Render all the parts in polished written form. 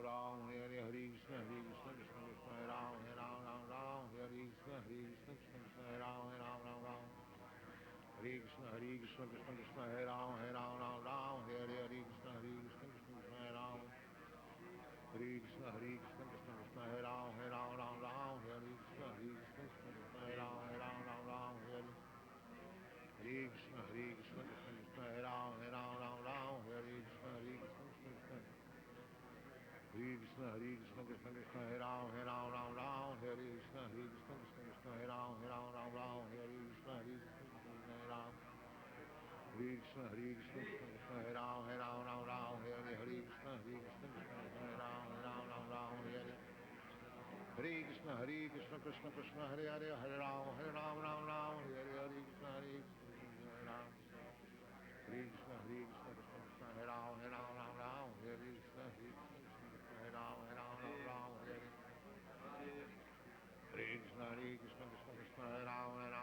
Ram, Hare Hare Krishna, Krishna Krishna, Hare Ram, Ram, Hare Krishna, Krishna Krishna, Hare Ram, Ram. Hare Krishna, Krishna Krishna, Hare Ram, Ram, Hare Krishna, Krishna Krishna, Hare Ram. Hare Krishna, Krishna Krishna, Hare Ram, Ram, Hare Krishna, Krishna Krishna, Hare Ram, Ram, Hare Krishna, Krishna Krishna, Hare Ram, Hare Krishna, Krishna Krishna. Hare Krishna, Krishna Krishna, Hare Ram, Ram, Hare Krishna, Krishna Krishna, Hare Ram, Ram, Hare Krishna, Krishna Krishna, Hare Ram. Hare Krishna, Krishna Krishna, Hare Ram, Hare Krishna, Krishna Krishna, Hare Ram, Ram, Hare Krishna, Krishna Krishna, Hare Hare, Hare Ram, Ram, Hare Krishna, Krishna Hare Ram. Hare Krishna, Krishna Krishna, Hare Ram, Hare Krishna, Krishna Hare Ram, Ram, Hare Hare Krishna, Krishna Krishna, Hare Ram, Hare Krishna, Krishna Krishna, Hare Ram, Ram,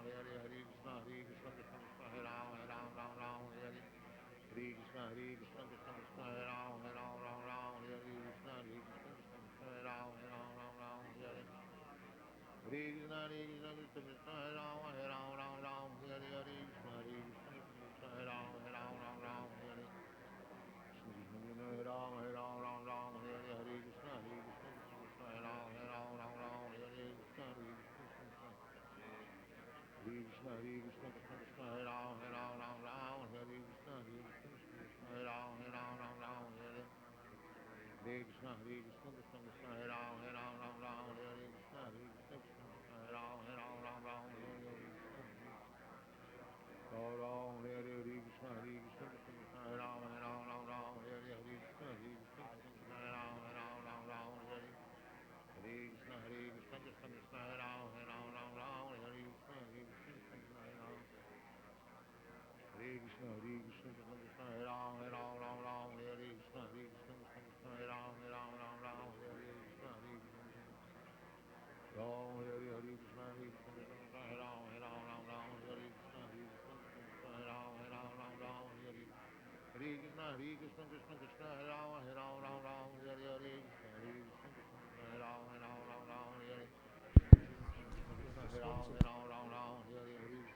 Hare Krishna, Krishna Krishna, Hare Ram, Hare Krishna, Krishna Krishna, Hare Ram, Hare Hare Krishna, Krishna Krishna, Hare Ram, Hare Krishna, Krishna Krishna, Hare Ram, Hare Hare Ram, Hare Krishna, Krishna Krishna, Hare Ram, Hare Krishna, Krishna Krishna. Hare Krishna, Krishna Krishna, Hare Ram, Hare Krishna, Krishna Krishna, Hare Ram, Hare Hare Krishna, Krishna Krishna, Hare Ram, Hare Krishna, Krishna Krishna, Hare Ram, Hare Ram, Hare Krishna, Krishna Krishna, Hare Ram, Hare Krishna, Krishna Krishna, Hare Ram, Hare Hare Krishna, Krishna Krishna, Hare Ram, Hare Krishna, Krishna Krishna, Hare Ram. Hare Krishna, Krishna Krishna, Hare Ram, Hare Krishna, Krishna Krishna, Hare Ram, Hare Krishna, Krishna Krishna. Ram, Hare Krishna, Krishna Krishna, Hare Ram, Hare Krishna, Krishna Krishna, Hare Ram, Hare Hare Krishna, Krishna Krishna, Hare Ram, Hare Krishna, Krishna Krishna, Hare Ram, Hare Krishna, Krishna Hare Ram, Hare Krishna, Krishna Krishna, Hare Ram, Hare Krishna, Krishna Krishna, Hare Ram. Hare Krishna, Krishna Krishna, Hare Ram, Hare Krishna, Krishna Krishna, Hare Ram, Hare Krishna, Ram Ram, Hare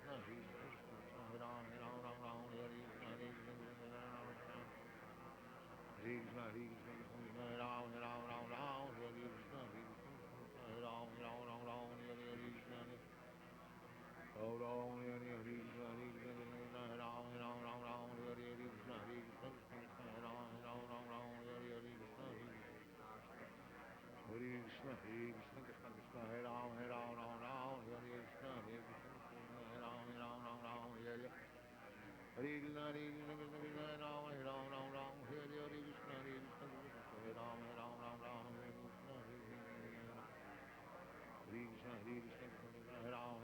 Krishna, Krishna Krishna, Hare Ram, Hare Krishna, Krishna Krishna, Hare Ram, Hare Krishna, Hare Krishna, Krishna Krishna, Hare Ram, Hare Krishna, Krishna Krishna, Hare Ram, Hare Hare Krishna, Krishna Krishna, Hare Ram, Hare Krishna, Krishna Krishna, Hare Ram, Hare Krishna, Hare Krishna, Krishna Krishna, Hare Ram,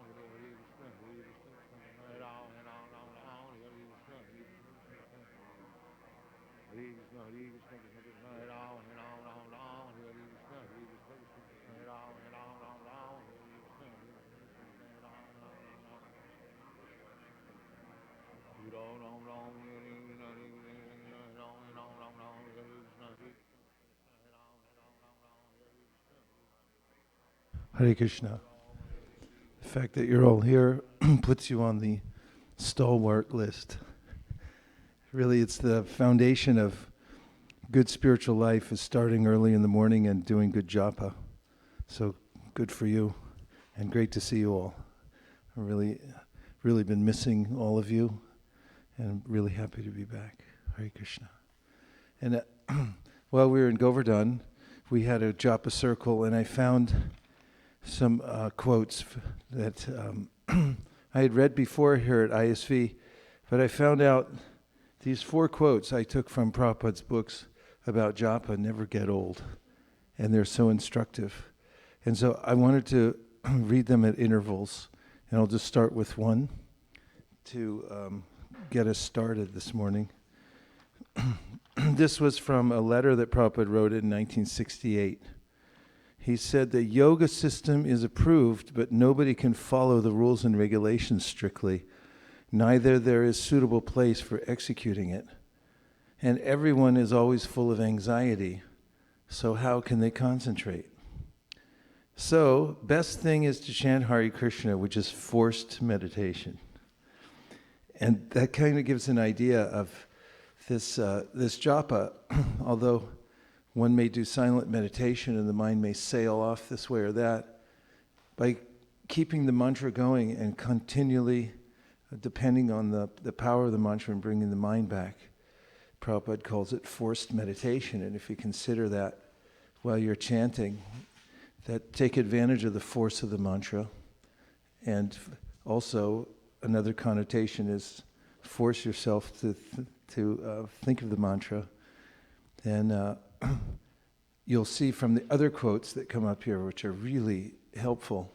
Hare Krishna, Krishna Krishna, Hare Ram, Hare Krishna, Krishna Krishna, Hare Krishna, Krishna Krishna, Hare Ram, Hare Krishna, Krishna Krishna, Hare Ram, Hare Krishna, Krishna Krishna, Hare Ram, Ram Ram, Hare Krishna, Hare Ram, Hare Krishna, Krishna Krishna, Hare Ram, Hare Krishna, Hare Krishna. The fact that you're all here puts you on the stalwart list. Really, it's the foundation of good spiritual life is starting early in the morning and doing good japa. So good for you and great to see you all. I've really been missing all of you and I'm really happy to be back. Hare Krishna. And while we were in Govardhan, we had a japa circle and I found some quotes that I had read before here at ISV, but I found out these 4 quotes I took from Prabhupada's books about japa never get old, and they're so instructive. And so I wanted to read them at intervals, and I'll just start with one to get us started this morning. This was from a letter that Prabhupada wrote in 1968. He said the yoga system is approved, but nobody can follow the rules and regulations strictly. Neither there is suitable place for executing it. And everyone is always full of anxiety. So how can they concentrate? So, best thing is to chant Hare Krishna, which is forced meditation. And that kind of gives an idea of this japa, although one may do silent meditation and the mind may sail off this way or that, by keeping the mantra going and continually depending on the power of the mantra and bringing the mind back. Prabhupada calls it forced meditation, and if you consider that while you're chanting, that take advantage of the force of the mantra, and also another connotation is force yourself to think of the mantra, then you'll see from the other quotes that come up here, which are really helpful,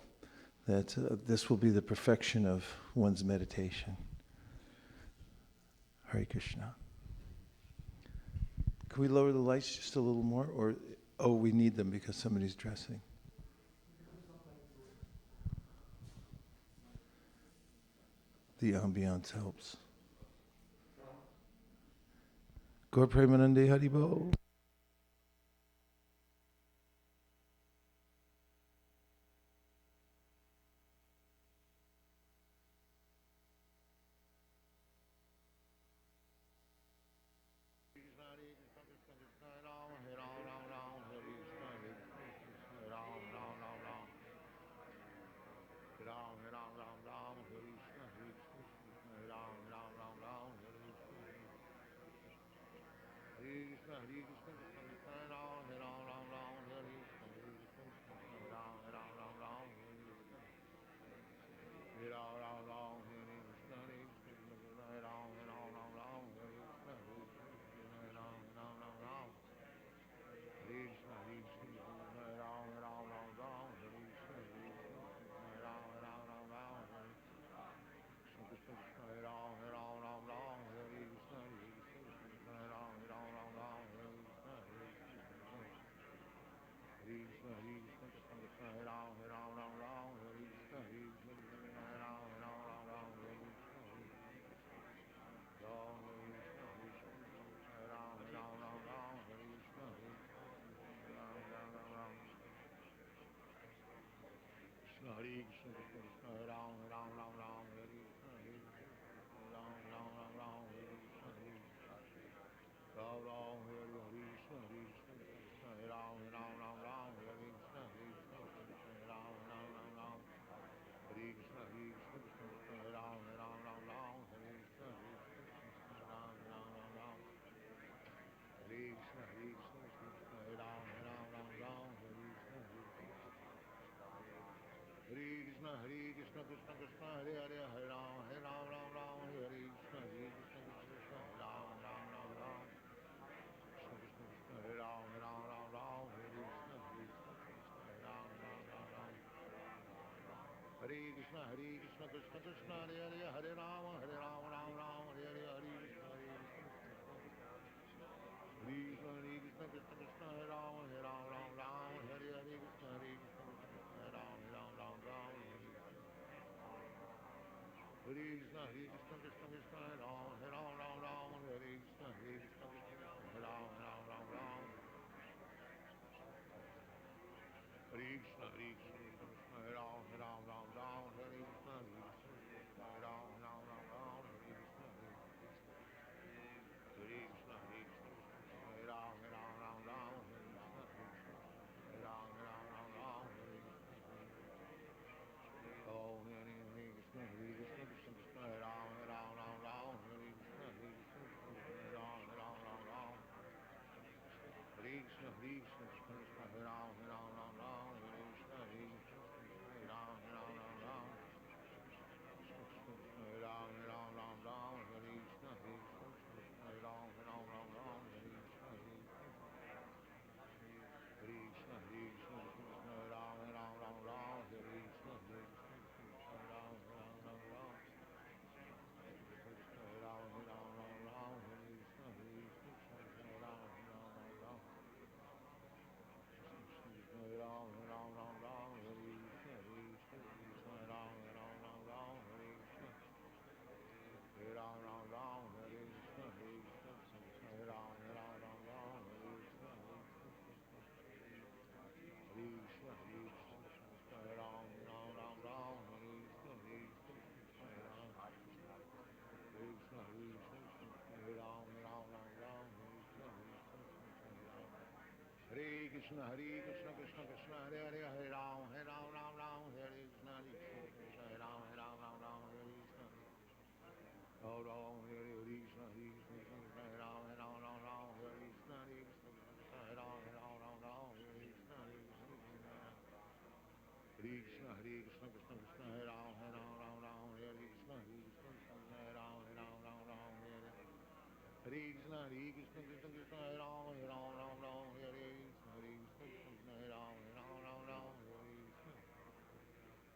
that this will be the perfection of one's meditation. Hare Krishna. Can we lower the lights just a little more? Or, oh, we need them because somebody's dressing. The ambiance helps. Gaur Premanande Haribo. Krishna Krishna Krishna Hare Hare Hare Ram Ram Hare Krishna Hare Ram Ram Hare Krishna Ram Ram Hare Krishna Hare Krishna Hare Ram Ram Hare Krishna Hare Krishna Hare Ram Ram Hare Krishna Hare Krishna Hare Krishna Krishna Krishna Hare Ram Hare Krishna Hare Krishna Hare Ram Hare Krishna Krishna Krishna Hare Ram Hare Krishna Hare Krishna Hare Ram Hare Krishna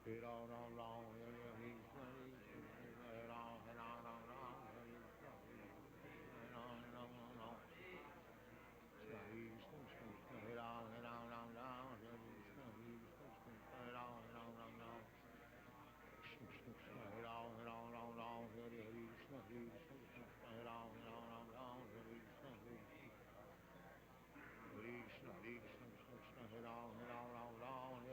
Hare Ram Hare Krishna Hare Ram Hare Krishna Hare Ram Hare Krishna Hare Ram Hare Krishna Hare Ram Krishna Krishna Hare Ram Hare Krishna Hare Ram Hare Krishna Hare Krishna Krishna Krishna Hare Ram Hare Krishna Hare Ram Hare Ram Hare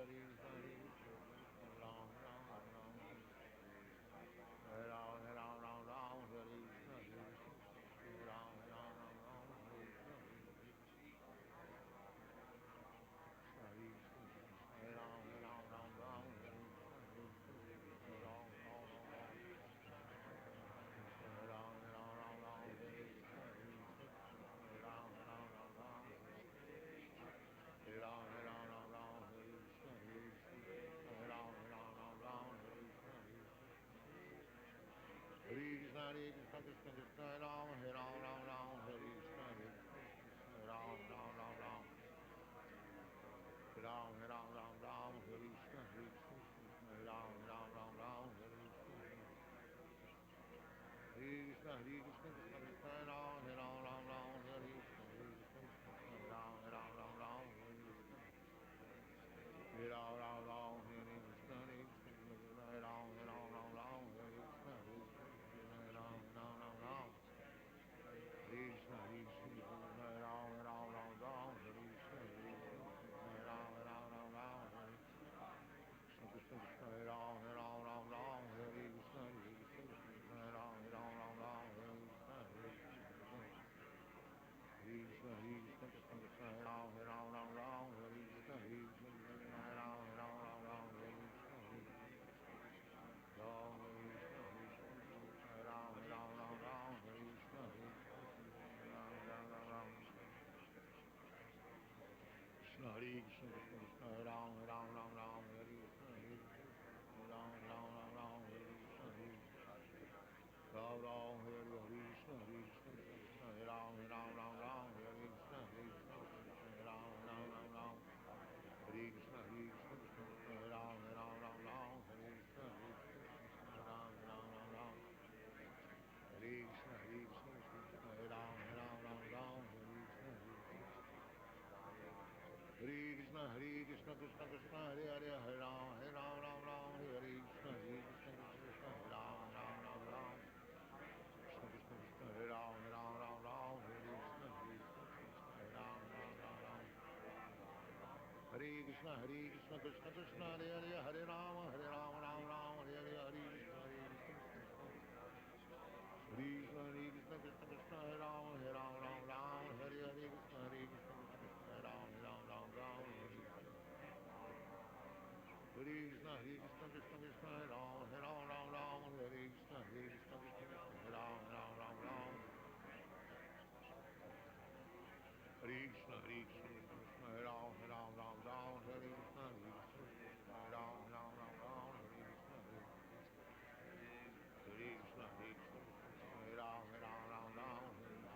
Krishna Hare Ram Hare Krishna Hare Krishna Hare Ram Hare Krishna Hare Ram Hare Ram Hare Krishna Hare Ram Hare Ram Hare Krishna Hare Ram Hare Krishna Krishna Krishna Hare Ram Hare Krishna Hare Ram Hare Krishna Hare Ram Hare Krishna Krishna Krishna Hare Ram Hare Krishna Hare Ram Hare Ram Hare Krishna Hare Ram Hare Krishna Hare Ram Krishna Krishna Hare Ram Hare Krishna Hare Ram Krishna Krishna Hare Ram Hare Krishna Hare Ram Hare Krishna Krishna Krishna Krishna Hare Ram Hare Krishna Hare Ram Hare Krishna Ram Krishna Krishna Hare Ram Hare Krishna Krishna Hare Krishna Krishna Krishna Hare Ram Hare Krishna Ram Hare Krishna Ram Hare Krishna Krishna Hare Ram Hare Krishna Ram Hare Krishna Krishna Hare Ram Hare Krishna Ram Hare Krishna Krishna Hare Ram Hare Krishna Hare Krishna Krishna Krishna Hare Hare Hare Ram Hare Krishna Krishna Hare Ram Krishna Krishna Hare Ram Hare Krishna Hare Ram Hare Krishna Krishna Krishna Hare Hare Hare Ram Hare Hare Krishna Krishna Krishna Krishna Hare Ram Hare Hare Krishna Krishna Hare Ram Krishna Krishna Krishna Krishna Hare Ram Hare Krishna Hare Ram Krishna Krishna Krishna Hare Ram Hare Krishna Hare Ram Hare Krishna Krishna Hare Ram Hare Krishna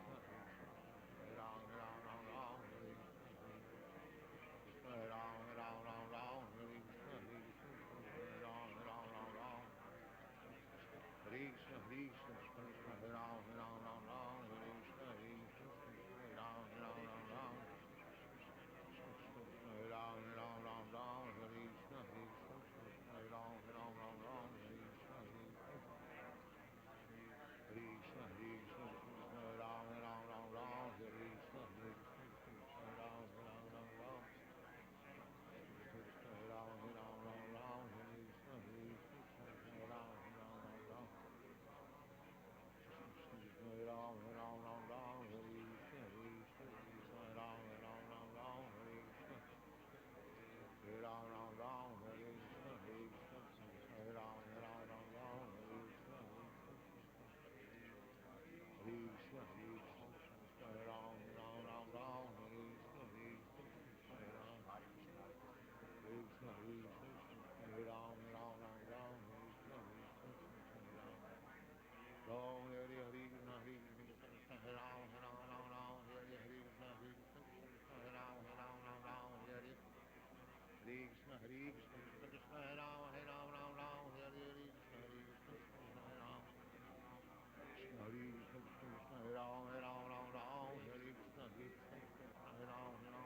Sit properly.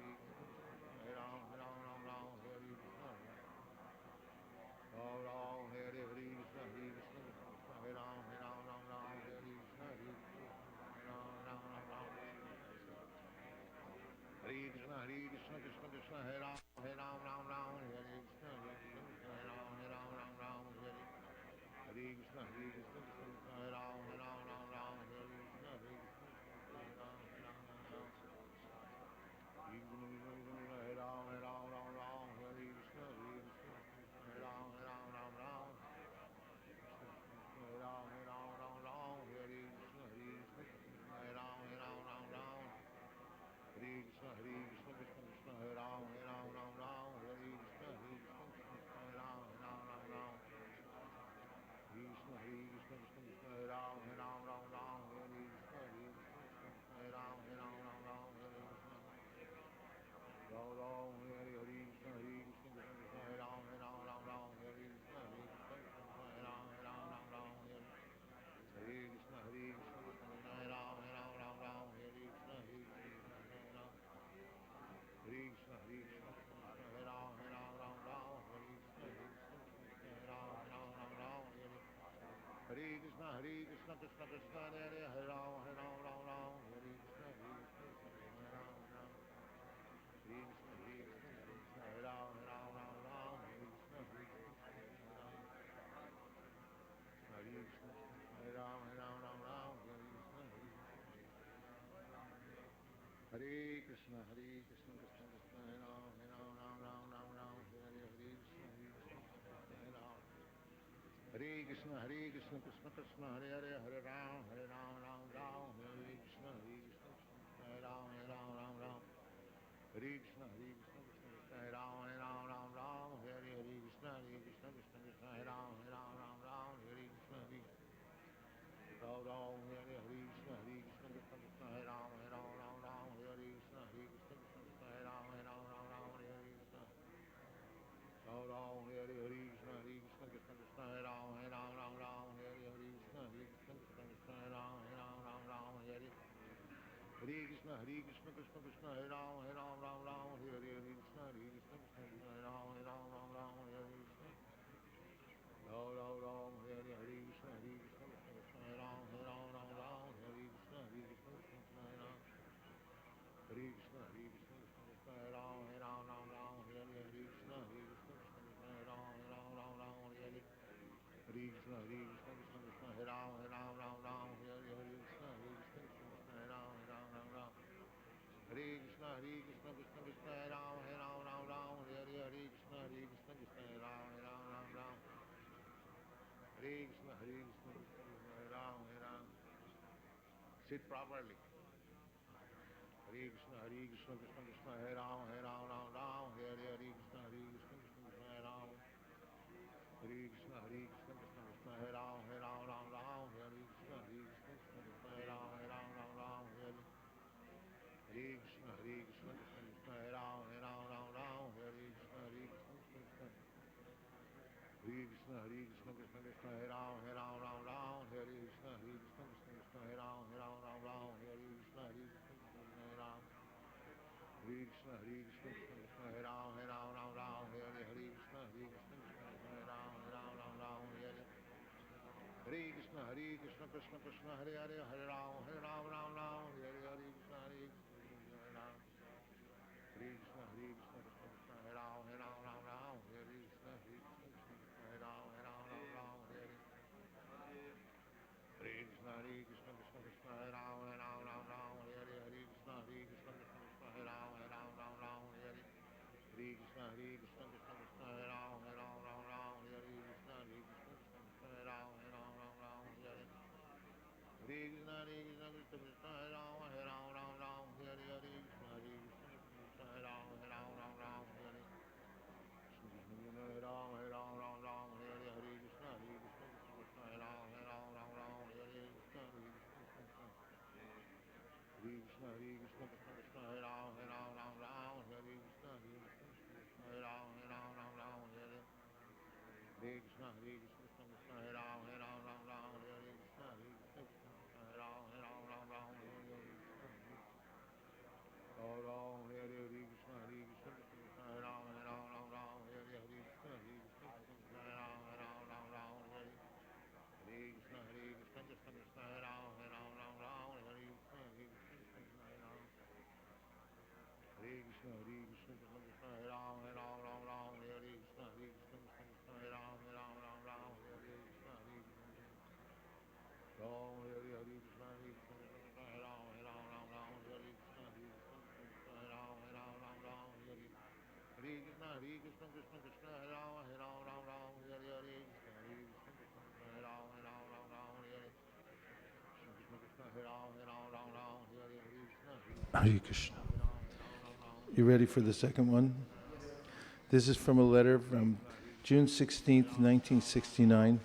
Hare Krishna, Hare Krishna, Krishna Krishna, Hare Ram, Ram, Ram, Hare Hare, Hare Krishna, Krishna Krishna, Hare Ram. Hare Krishna, Hare Krishna, Krishna Krishna, Hare Ram, Ram, Hare Krishna, Krishna Krishna, Hare Ram, Ram, Hare Hare Krishna, Hare Krishna, Krishna Krishna, Hare Ram, Ram, Hare Krishna, Krishna Krishna. Hare Krishna, Hare Krishna, Krishna Krishna, Hare Ram, Ram, Hare Krishna, Krishna Krishna, Hare Ram, Ram, Hare Krishna, Krishna Krishna, Hare Ram. Hare Krishna, Hare Krishna, Krishna Krishna, Hare Ram, Ram, Hare Krishna, Krishna Krishna, Hare Ram, Ram, Hare Hare Krishna, Hare Krishna, Krishna Krishna, Hare Hare, Hare Ram, Ram, Hare Hare Krishna, Krishna, Hare Ram. Hare Krishna, Hare Krishna, Krishna Krishna, Hare Ram, Ram, Hare Krishna, Krishna, Hare Ram, Ram, Hare Hare. Hare Krishna, Hare Krishna, Krishna Krishna, Hare Ram, Ram, Hare Hare Krishna, Hare Krishna, Krishna Krishna, Hare Ram, Ram, Hare Hare. Hare Krishna, Hare Krishna, Krishna Krishna, Hare Ram, Hare Krishna, Krishna Krishna, Hare Ram, Hare Hare. Hare Krishna, Hare Krishna, Krishna Krishna, Hare Ram, Hare Hare Krishna, Hare Krishna, Krishna Krishna, Hare Ram, Hare Hare. Hare Ram, Hare Hare, Hare Krishna, Krishna Krishna, Hare Ram, Ram, Hare Hare, Krishna, Hare Krishna, Hare Krishna, Krishna Krishna, Hare Ram, Ram Ram, Hare Krishna, Krishna Krishna, Hare Ram, Ram, Hare Krishna. Ram Ram, Hare Krishna, Krishna Krishna, Hare Ram, Ram, Hare Krishna, Krishna Krishna, Hare Ram, Ram, Hare Krishna, Krishna Krishna, Hare Ram, Ram, Hare Krishna, Krishna Krishna, Hare Ram. Hare Krishna, Krishna Krishna, Hare Ram, Ram, Hare Krishna, Krishna Krishna, Hare Ram, Ram, Hare Krishna, Krishna Ram, Hare Krishna, Krishna Krishna, Hare Ram, Ram, Hare Krishna, Krishna Krishna, Hare Ram, Ram, Hare Hare Krishna, Krishna Krishna, Hare Ram, Ram, Hare Krishna, Krishna Krishna, Hare Ram, Ram, Hare Krishna, Krishna Hare Ram, Ram, Hare Krishna, Hare Krishna. You ready for the second one? This is from a letter from June 16th, 1969,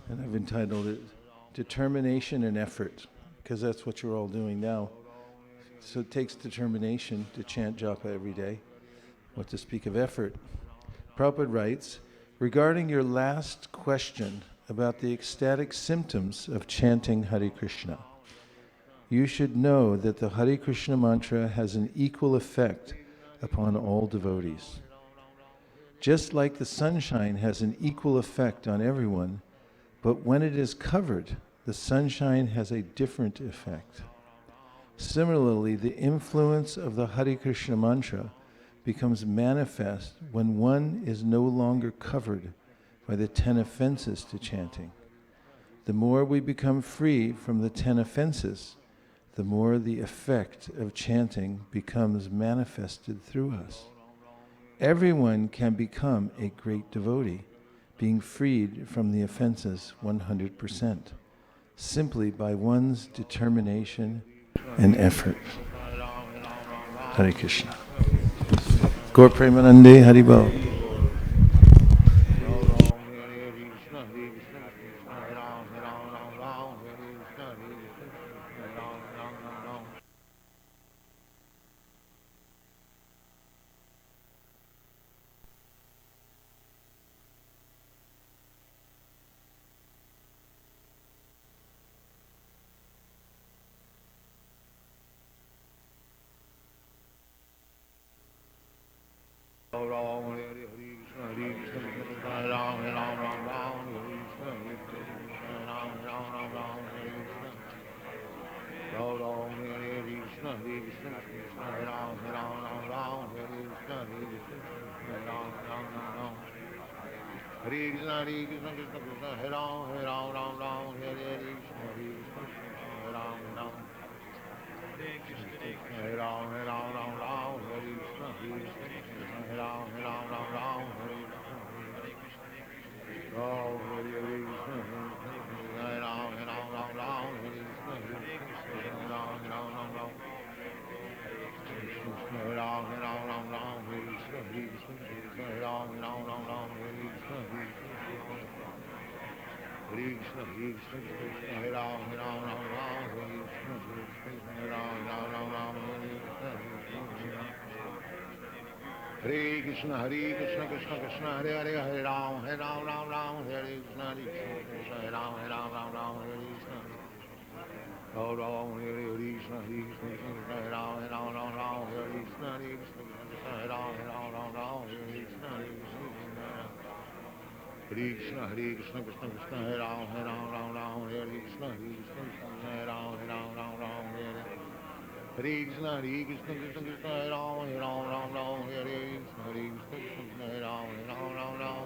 and I've entitled it Determination and Effort, because that's what you're all doing now. So it takes determination to chant japa every day. What to speak of effort? Prabhupada writes, regarding your last question about the ecstatic symptoms of chanting Hare Krishna, you should know that the Hare Krishna mantra has an equal effect upon all devotees. Just like the sunshine has an equal effect on everyone, but when it is covered, the sunshine has a different effect. Similarly, the influence of the Hare Krishna mantra becomes manifest when one is no longer covered by the 10 offenses to chanting. The more we become free from the 10 offenses, the more the effect of chanting becomes manifested through us. Everyone can become a great devotee, being freed from the offenses 100%, simply by one's determination and effort. Hare Krishna. Gaur Premanande Haribol. Hare Krishna, Krishna Krishna, Hare Ram, Ram, Hare Krishna, Hare Ram, Hare Ram, Hare Krishna, Hare Ram, Hare Krishna, Hare Krishna, Hare Ram, Hare Krishna, Hare Ram, Hare Ram, Hare Krishna, Hare Ram, Hare Krishna, Hare Krishna, Krishna, Hare Ram, Hare Krishna, Hare Ram, Hare Krishna, Krishna Krishna, Hare Hare, Hare Ram, Hare Krishna, Hare Ram, Hare Krishna, Ram Ram, Hare Krishna, Hare Ram, Hare Krishna, Hare Ram, Hare Krishna, Krishna, Krishna Krishna, Hare Ram, Hare Krishna, Hare Ram, Hare Krishna, Krishna Krishna, Hare Ram, Hare Krishna, Krishna, Hare Ram, Hare Krishna, Hare Ram, Hare Krishna, Hare Ram,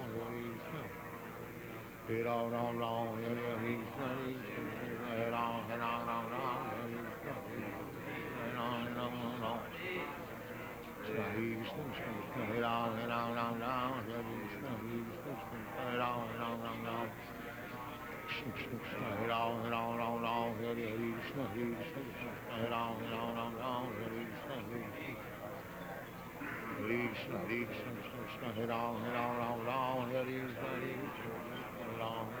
Hare Krishna, Hare Ram, Hare Krishna, Hare Ram, Hare Krishna, Hare Ram, Krishna Krishna, Hare Ram, Hare Krishna, Hare Ram, Hare Krishna, Hare Krishna, Krishna, Hare Ram, Hare Krishna, Hare Ram, Hare Ram, Hare Krishna, Hare Ram,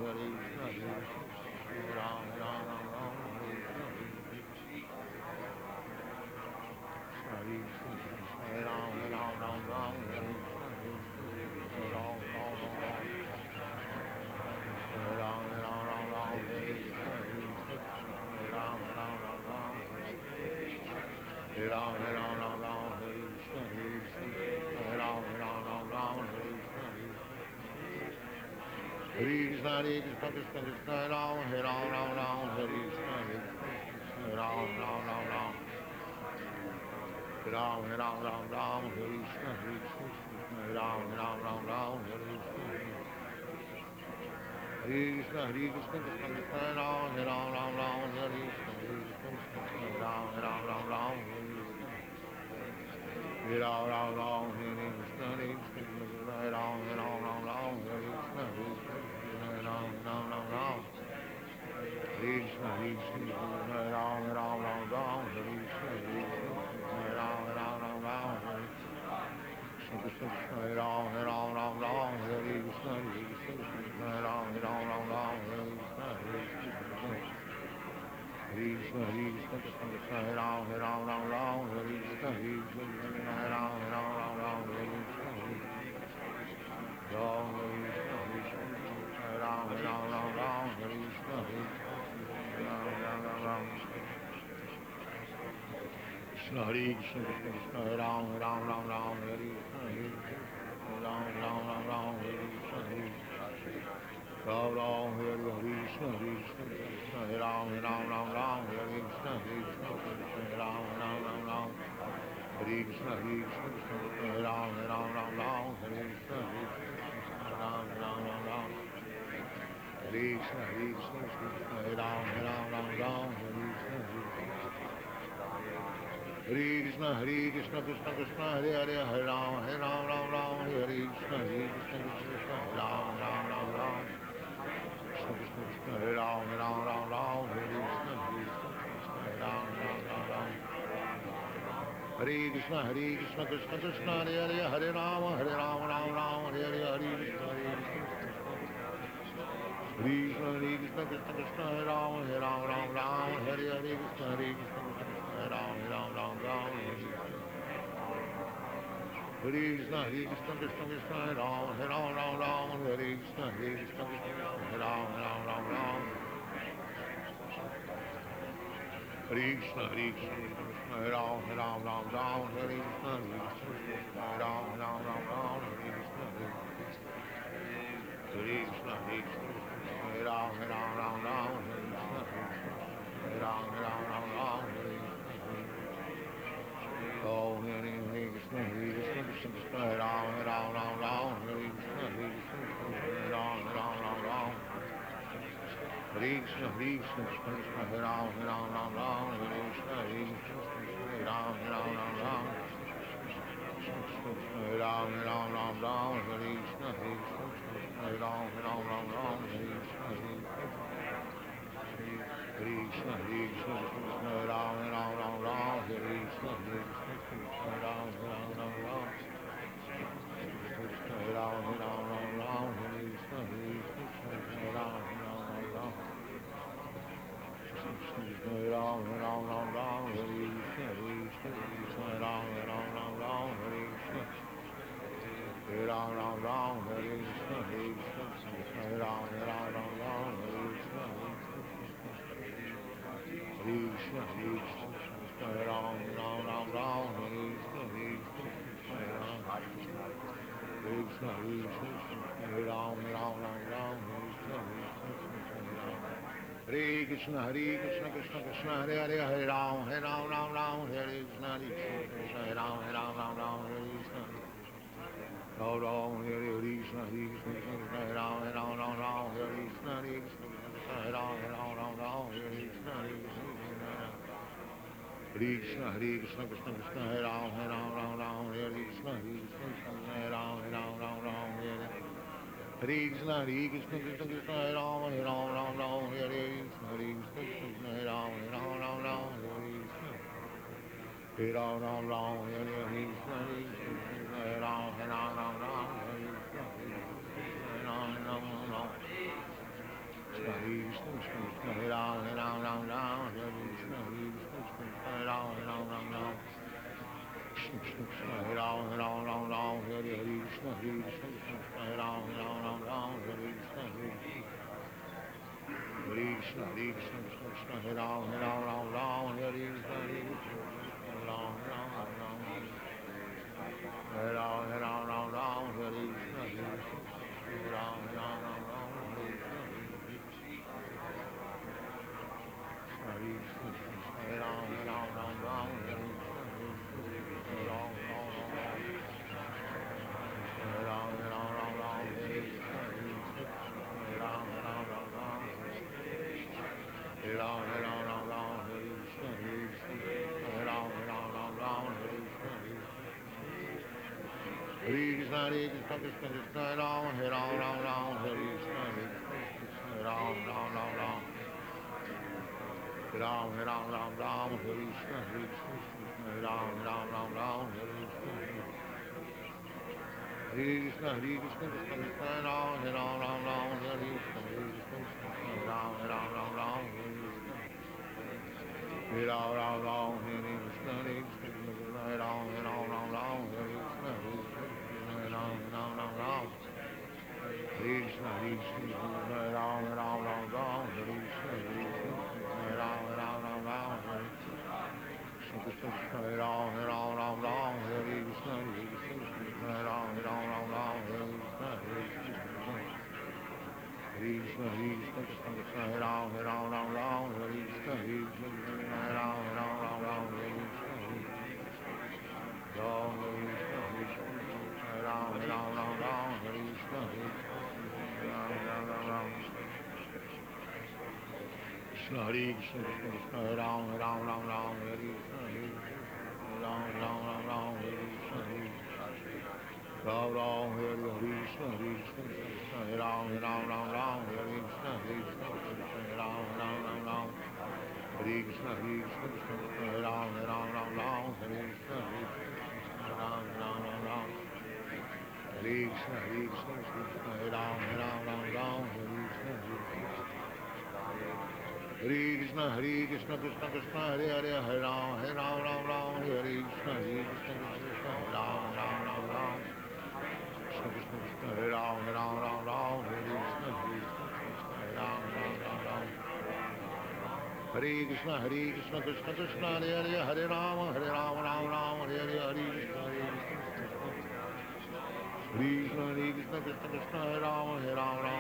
Hare Krishna, Hare Ram, Ram, Ram, Ram, Ram, Hare Krishna, Ram, Ram, Ram, Ram, Hare Krishna, Hare Krishna, Krishna Krishna, Ram, Ram, Ram, Ram, Hare Krishna, Ram, Ram, Ram, Ram, Ram, Ram, Ram, Ram, Hare Krishna, Ram, Ram, Ram, Ram, Hare Krishna, Hare Krishna, Krishna Krishna, Ram, Ram, Ram, Ram, Hare Krishna, Ram, Ram, Ram, Ram, Hare Ram, Ram, Ram, Hare Krishna, Ram, Ram, Ram, Ram, Hare Krishna, Ram, Ram, Ram, Ram, Krishna, Krishna, Ram, Ram, Ram, Ram, Hare Krishna, Ram, Ram, Ram, Ram, Hare Krishna, Ram, Ram, Ram, Ram, Hare Krishna, Ram, Ram, Ram, Ram, Hare Krishna, Krishna, Krishna, Krishna, Ram, Ram, Ram, Ram, Hare Krishna, Ram, Ram, Ram, Ram, Hare Krishna, Ram, Krishna, Krishna, Ram, Ram, Ram, Ram, Hare Krishna, Ram, Ram, Ram, Ram, Krishna, Hare Krishna, Krishna Krishna, Ram, Ram, Ram, Ram, Hare Krishna, Ram, Ram, Ram, Ram, Hare Krishna, Ram, Ram, Hare Krishna, Hare Krishna, Ram, Ram, Ram, Ram, Hare Krishna, Ram, Ram, Ram, Ram, Hare Krishna, Ram, Ram, Ram, Ram, Hare Krishna, Ram, Ram, Ram, Ram, Hare Krishna, Ram, Ram, Ram, Ram, Hare Krishna, Hare Krishna, Krishna Krishna, Hare Hare, Hare Ram, Ram, Ram, Hare Krishna, Krishna, Ram, Ram, Ram, Ram, Krishna, Krishna, Krishna, Hare Ram, Ram, Ram, Hare Krishna, Ram, Ram, Ram, Ram, Hare Krishna, Krishna Krishna, Hare Hare, Hare Ram, Ram, Ram, Hare Hare, Hare Krishna, Krishna, Krishna, Krishna Krishna, Hare Ram, Ram, Ram, Hare Hare, Krishna, Hare Ram, Ram, Ram, Hare Krishna, Krishna Krishna, Hare Ram, Ram, Hare Krishna, Krishna Krishna, Hare Ram, Ram, Hare Krishna, Krishna, Hare Ram, Hare Krishna, Hare Ram, Hare Krishna, Hare Krishna, Hare Ram, Hare Krishna, Hare Ram, Hare Oh, Hare Krishna, Krishna Krishna, Hare Ram, Hare Krishna, Hare Ram, Hare Krishna, Krishna Krishna, Hare Ram, Hare Krishna, Hare Ram, Hare Ram, Hare Krishna, Hare Ram, Hare Krishna, Krishna Krishna, Hare Ram, Hare Krishna, Hare Ram, Hare Ram, Hare Krishna, Hare Ram, Hare Ram, Hare Krishna, Hare Ram, Hare Krishna, Hare Ram, Hare Krishna, Hare Ram, Hare Krishna, Krishna, Krishna, Hare Ram, Hare Krishna, Krishna, Krishna, Hare Ram, Hare Krishna, Krishna Krishna, Hare Hare, Hare Ram, Hare Krishna, Hare Ram, Hare Krishna, Ram Ram, Hare Krishna, Hare Ram, Hare Krishna, Hare Ram, Hare Krishna, Krishna, Krishna Krishna, Hare Ram, Hare Krishna, Hare Ram, Hare Krishna, Krishna Krishna, Hare Ram, Hare Krishna, Krishna, Hare Ram, Hare Krishna, Hare Ram, Hare Krishna, Hare Ram, Hare Krishna, Hare Ram, Krishna, Krishna, Hare Ram, Hare Krishna, Hare Ram, Krishna, Hare Ram, Hare Krishna, Hare Ram, Hare Krishna, Krishna, Krishna, Hare Ram, Hare Krishna, Hare Ram, Ram, Ram, Ram, Ram, Hare Krishna, Hare Krishna, Ram, Ram, Ram, Ram, Hare Krishna, Hare Krishna, Ram, Ram, Ram, Ram, Hare Krishna, Ram, Ram, Ram, Ram, Ram, Ram, Ram, Ram, Hare Krishna, Ram, Ram, Ram, Ram, Ram, Ram, Ram, Ram, Hare Krishna, Ram, Ram, Ram, Ram, Hare Krishna, Hare Krishna, Hare Krishna, Krishna Krishna, Ram, Ram, Ram, Ram, Hare Krishna, Ram, Ram, Ram, Ram, Ram, Ram, Ram, Ram, Hare Krishna, Ram, Ram, Ram, Ram, Hare Krishna, Hare Krishna, Hare Krishna, Krishna Krishna, Ram, Ram, Ram, Ram, Hare Krishna, Ram, Ram, Ram, Ram, Hare Krishna, Ram, Ram, Ram, Hare Krishna, Hare Krishna, Ram, Ram, Ram, Ram, Hare Krishna, Ram, Ram, Ram, Ram, Hare Krishna, Hare Krishna, Ram, Ram, Ram, Ram, Hare Krishna, Ram, Ram, Ram, Ram, Hare Krishna, Krishna, Ram, Ram, Ram, Ram, Hare Krishna, Ram, Ram, Ram, Ram, Hare Krishna, Hare Krishna, Hare Krishna, Krishna, Krishna, Ram, Ram, Ram, Ram, Hare Krishna, Hare Krishna, Ram, Ram, Ram, Ram, Hare Krishna, Ram, Ram, Ram, Ram, Ram, Hare Krishna, Ram, Ram, Ram, Ram, Krishna, Hare Krishna, Krishna, Krishna, Ram, Ram, Ram, Ram, Hare Krishna, Ram, Ram, Ram, Ram, Hare Krishna, Ram, Ram, Hare Krishna, Hare Krishna, Krishna, Ram, Ram, Ram, Ram, Hare Krishna, Ram, Ram, Ram, Ram, Hare Krishna, Hare Krishna, Krishna, Ram, Ram, Ram, Ram, Hare Krishna, Ram, Ram, Ram, Ram, Hare Krishna, Hare Krishna, Krishna, Ram, Ram, Ram, Ram, Hare Krishna, Hare Krishna, Hare Krishna, Krishna Krishna, Hare Hare, Hare Ram, Ram, Ram, Hare Krishna, Hare Krishna, Krishna, Ram, Ram, Ram, Krishna Krishna, Krishna, Hare Ram, Ram, Ram, Hare Krishna, Ram, Ram, Hare Krishna, Hare Krishna, Krishna Krishna, Hare Hare, Hare Ram, Ram, Ram, Hare Hare, Hare Krishna, Krishna, Hare Krishna, Krishna Krishna, Hare Ram,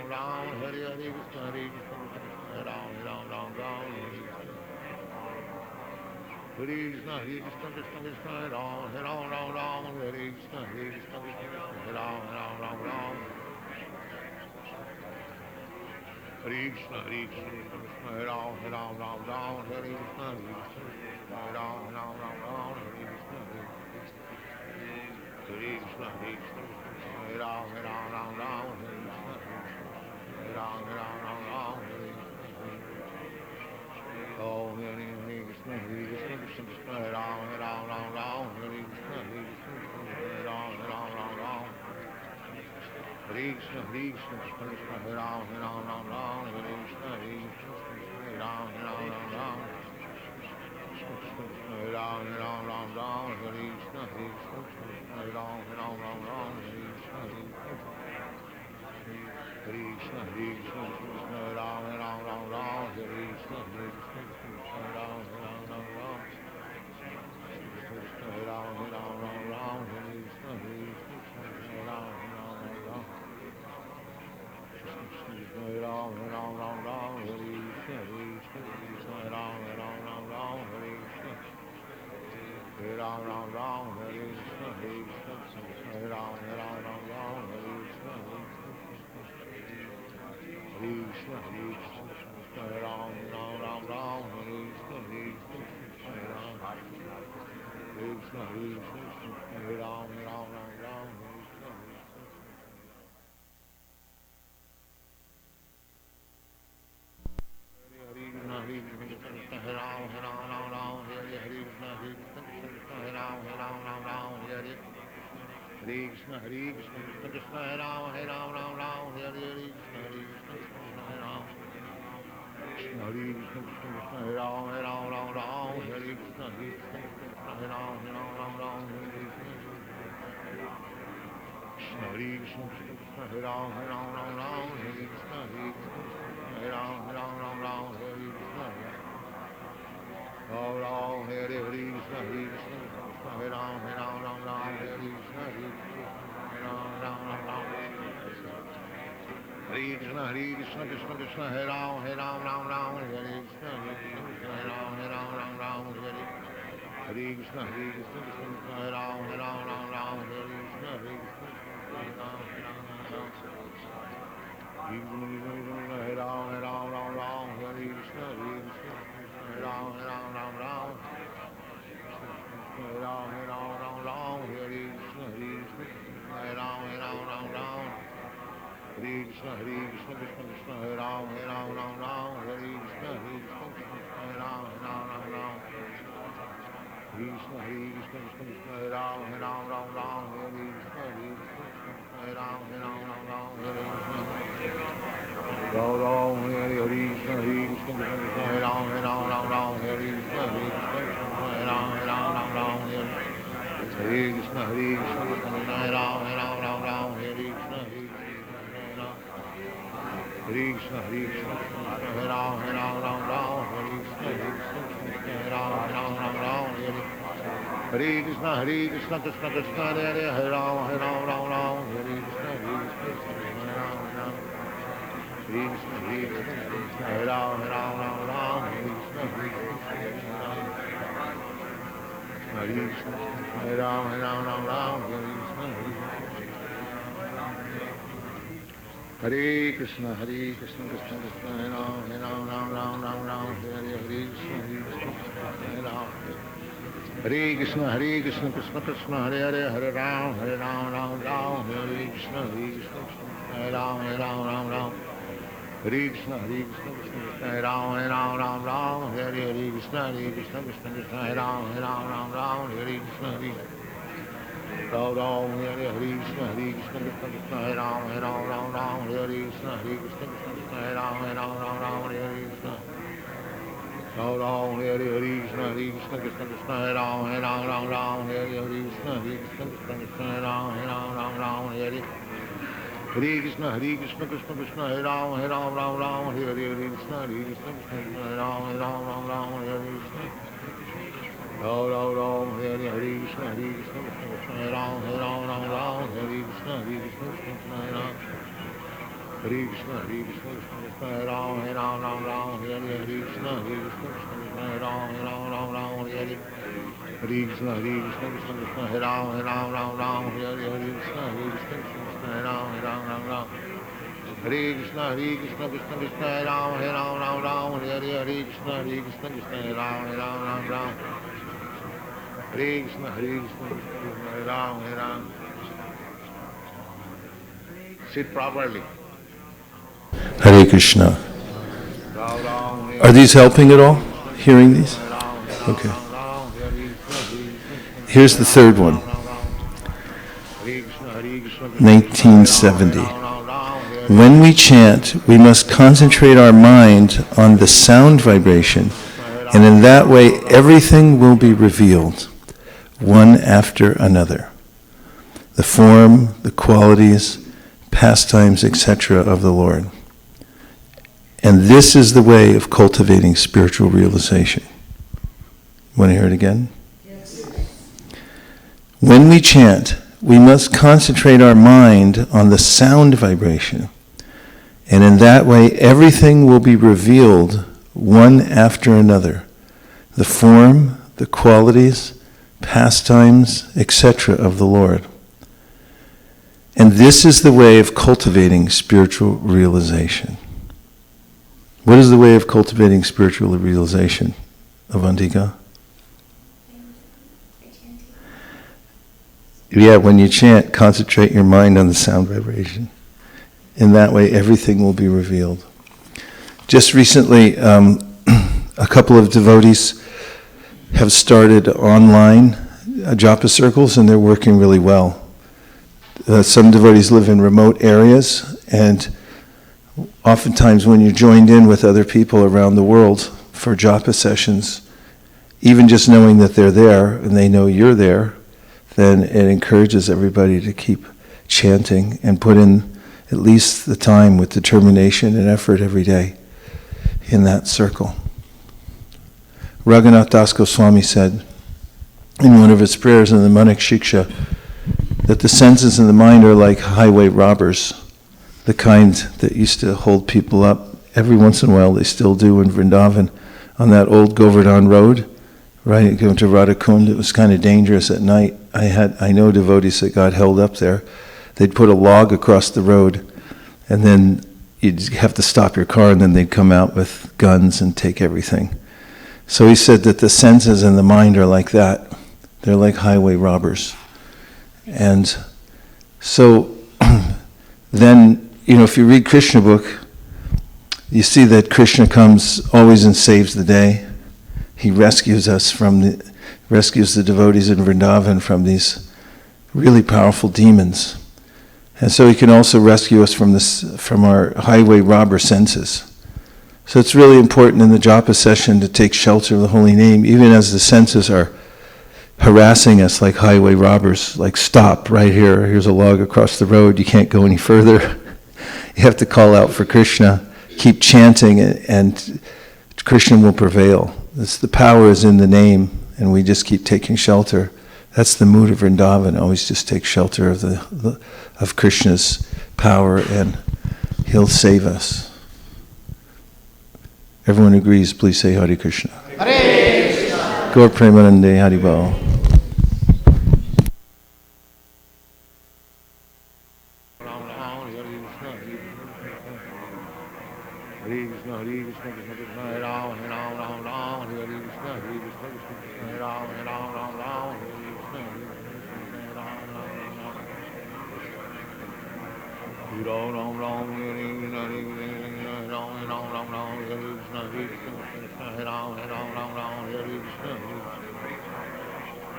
Ram, Hare Hare, Krishna, Hare Krishna, Hare Ram, Ram, Hare Krishna, Hare Krishna, Krishna Krishna, Hare Ram, Hare Krishna, Hare Krishna, Hare Ram, Ram, Hare Krishna, Hare Krishna, Krishna, Hare Ram, Hare Krishna, Hare Ram, Hare Krishna, Hare Krishna, Hare Krishna, Hare Ram, Hare Krishna, Hare Ram, Hare Om Hare Hare Krishna, Hare Krishna, Krishna Krishna, Hare Ram, Hare Krishna, Hare Ram, Hare Krishna, Hare Krishna, Krishna Krishna, Hare Ram, Hare Krishna, Hare Ram, Krishna Krishna, Hare Ram, Hare Krishna, Hare Ram, Hare Krishna, Hare Krishna, Hare Krishna, Krishna Ram, Hare Krishna, Hare Ram, Krishna, Hare Ram, Hare Krishna, Hare Ram, Hare Ram, Hare Krishna, Hare Ram, Hare Krishna, Hare Ram, Hare Krishna, Hare Ram, Hare Krishna, Hare Krishna, Hare Krishna, Hare Ram, Hare Krishna, Hare Ram, Hare Krishna, Hare Krishna, Hare Ram, Hare Krishna, Hare Krishna, Hare Krishna, Hare Ram, Hare Krishna, Hare Krishna, Hare Ram, Hare Krishna, Hare Krishna, Hare Ram, Hare Hare Krishna, Hare Krishna, Hare Ram, Hare Krishna, Krishna Hare Ram, Hare Krishna, Hare Ram, Hare Krishna, Hare Krishna, Krishna Hare Ram, Hare Krishna, Hare Ram, Hare Krishna, Ram Ram, Hare Hare Krishna, Krishna Hare Ram, Hare Krishna, Hare Krishna, Krishna Krishna, Hare Ram, Ram Ram, Hare Krishna, Hare Ram, Ram Ram, Hare Krishna, Krishna Krishna, Hare Ram, Ram Ram, Hare Krishna, Hare Ram, Ram Ram. Hare Ram, Ram Ram, Hare Krishna, Hare Ram, Ram Ram. Hare Ram, Ram Ram, Hare Krishna, Hare Ram, Ram Ram. Hare Krishna, Krishna Krishna, Hare Ram, Ram Ram, Hare Krishna, Krishna Hare Ram, Ram Ram. Krishna, Krishna Krishna, Hare Ram, Ram Ram, Hare Krishna, Hare Ram, Ram Ram, Hare Krishna. Ram Ram, Hare Krishna, Krishna Krishna, Hare Ram, Ram Hare Krishna, Krishna Hare Ram, Ram Hare Krishna, Krishna Hare Ram, Ram Hare Krishna, Krishna Krishna, Hare Ram, Ram Hare Krishna, Hare Ram, Ram Hare Krishna, Krishna Krishna, Hare Ram, Ram Hare Krishna, Hare Ram. Krishna, Krishna, Hare Ram, Ram, Hare Krishna, Krishna, Hare Ram, Ram, Hare Krishna, Krishna Krishna, Hare Ram, Ram, Hare Krishna, Hare Ram. Hare Krishna, Krishna Krishna, Hare Ram, Ram, Hare Krishna, Hare Ram, Ram. Hare Krishna, Krishna, Hare Ram, Ram, Hare Krishna, Krishna, Hare Ram, Ram, Hare Krishna, Ram, Hare Krishna, Krishna, Hare Ram, Hare Krishna, Krishna, Hare Ram, Hare Krishna, Ram, Hare Krishna, Krishna, Hare Ram, Hare Krishna, Krishna, Hare Ram, Hare Hare Krishna, Krishna, Hare Ram, Ram, Hare Krishna, Krishna, Hare Ram, Hare Krishna, Ram, Hare Krishna, Krishna, Hare Ram, Hare Krishna, Krishna, Hare Ram, Hare Krishna, Hare Ram, Hare Krishna, Krishna, Hare Ram, Hare Krishna, Krishna, Hare Ram, Hare Krishna, Krishna, Hare Ram, Hare Krishna, Krishna, Hare Ram, Hare Krishna, Krishna, Hare Ram, Hare Krishna, Hare Ram. Sit properly. Hare Krishna. Are these helping at all? Hearing these? Okay. Here's the third one. 1970. When we chant, we must concentrate our mind on the sound vibration, and in that way everything will be revealed, one after another. The form, the qualities, pastimes, etc. of the Lord. And this is the way of cultivating spiritual realization. Want to hear it again? Yes. When we chant, we must concentrate our mind on the sound vibration. And in that way, everything will be revealed one after another. The form, the qualities, pastimes, etc. of the Lord. And this is the way of cultivating spiritual realization. What is the way of cultivating spiritual realization, Avantika? Yeah, when you chant, concentrate your mind on the sound vibration. In that way, everything will be revealed. Just recently, a couple of devotees have started online japa circles, and they're working really well. Some devotees live in remote areas, and oftentimes when you're joined in with other people around the world for japa sessions, even just knowing that they're there and they know you're there, then it encourages everybody to keep chanting and put in at least the time with determination and effort every day in that circle. Raghunath Das Goswami said in one of his prayers in the Manik Shiksha that the senses and the mind are like highway robbers. the kind that used to hold people up. Every once in a while they still do in Vrindavan. On that old Govardhan road, right, going to Radhakund, it was kind of dangerous at night. I know devotees that got held up there. They'd put a log across the road, and then you'd have to stop your car, and then they'd come out with guns and take everything. So he said that the senses and the mind are like that. They're like highway robbers. And so then, if you read Krishna book, you see that Krishna comes always and saves the day. He rescues us rescues the devotees in Vrindavan from these really powerful demons. And so he can also rescue us from our highway robber senses. So it's really important in the japa session to take shelter of the holy name, even as the senses are harassing us like highway robbers, like stop right here, here's a log across the road, you can't go any further. You have to call out for Krishna, keep chanting, and Krishna will prevail. The power is in the name, and we just keep taking shelter. That's the mood of Vrindavan, always just take shelter of Krishna's power, and he'll save us. Everyone agrees, please say Hare Krishna. Hare Krishna. Gaur Premanande Haribol. Hare Krishna, Hare Krishna, Krishna Krishna, Hare Ram, Hare Ram, Ram Ram, Hare Krishna, Hare Krishna, Krishna Krishna, Hare Ram, Hare Ram, Ram Ram, Hare Krishna, Hare Krishna, Hare Ram, Ram Ram. Hare Ram, Ram, Hare Krishna, Hare Krishna, Hare Ram, Ram Ram, Hare Krishna, Hare Krishna, Krishna, Hare Ram, Ram Ram, Hare Krishna,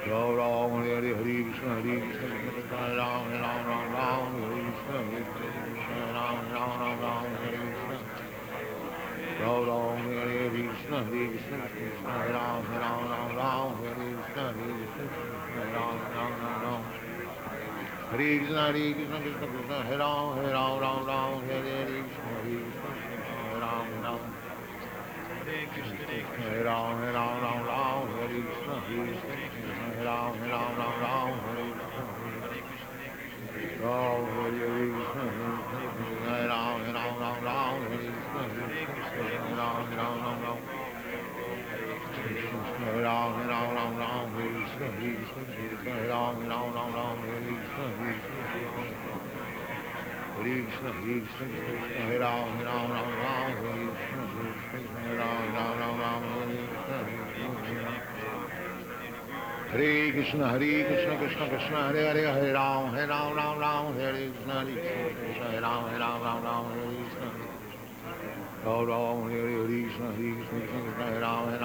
Hare Ram, Hare Krishna, Hare Krishna, Krishna, Hare Ram, Ram Ram, Hare Krishna, Hare Krishna, Hare Ram, Ram Ram, Hare Krishna. Ram, Hare Krishna, Hare Krishna, Krishna, Hare Ram, Ram, Hare Krishna, Hare Krishna, Hare Ram, Ram. Hare Krishna, Hare Krishna, Krishna Krishna, Hare Ram, Ram, Hare Krishna, Hare Krishna, Hare Ram, Hare Ram, Ram, Hare Krishna, Hare Krishna, Hare Ram, Ram, Hare Krishna. Ram, Hare Krishna, Hare Ram, Hare Krishna, Hare Ram, Ram. Hare Ram, Hare Krishna, Hare Ram, Hare Krishna, Hare Krishna, Hare Krishna, Hare Ram, Hare Krishna, Hare Ram, Hare Krishna, Hare Krishna, Krishna Krishna, Hare Hare, Hare Ram, Hare Krishna, Hare Krishna, Hare Ram, Hare Krishna. Ram Ram, Hare Krishna, Hare Krishna, Hare Ram, Hare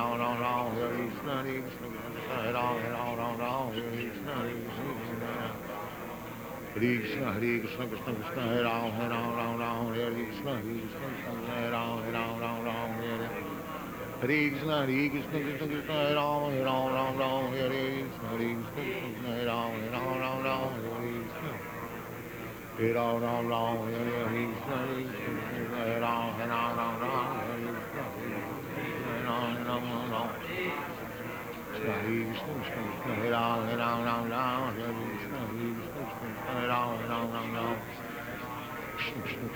Krishna, Hare Krishna, Hare Ram, Hare Krishna, Hare Krishna, Hare Krishna, Krishna Krishna, Hare Ram, Hare Krishna, Hare Ram, Hare Krishna, Hare Krishna, Krishna Krishna, Hare Ram, Hare Krishna, Hare Krishna, Hare Ram, Hare Krishna. Hare Ram, Hare Krishna, Hare Ram, Hare Krishna, Hare Ram, Hare Krishna, Hare Ram, Hare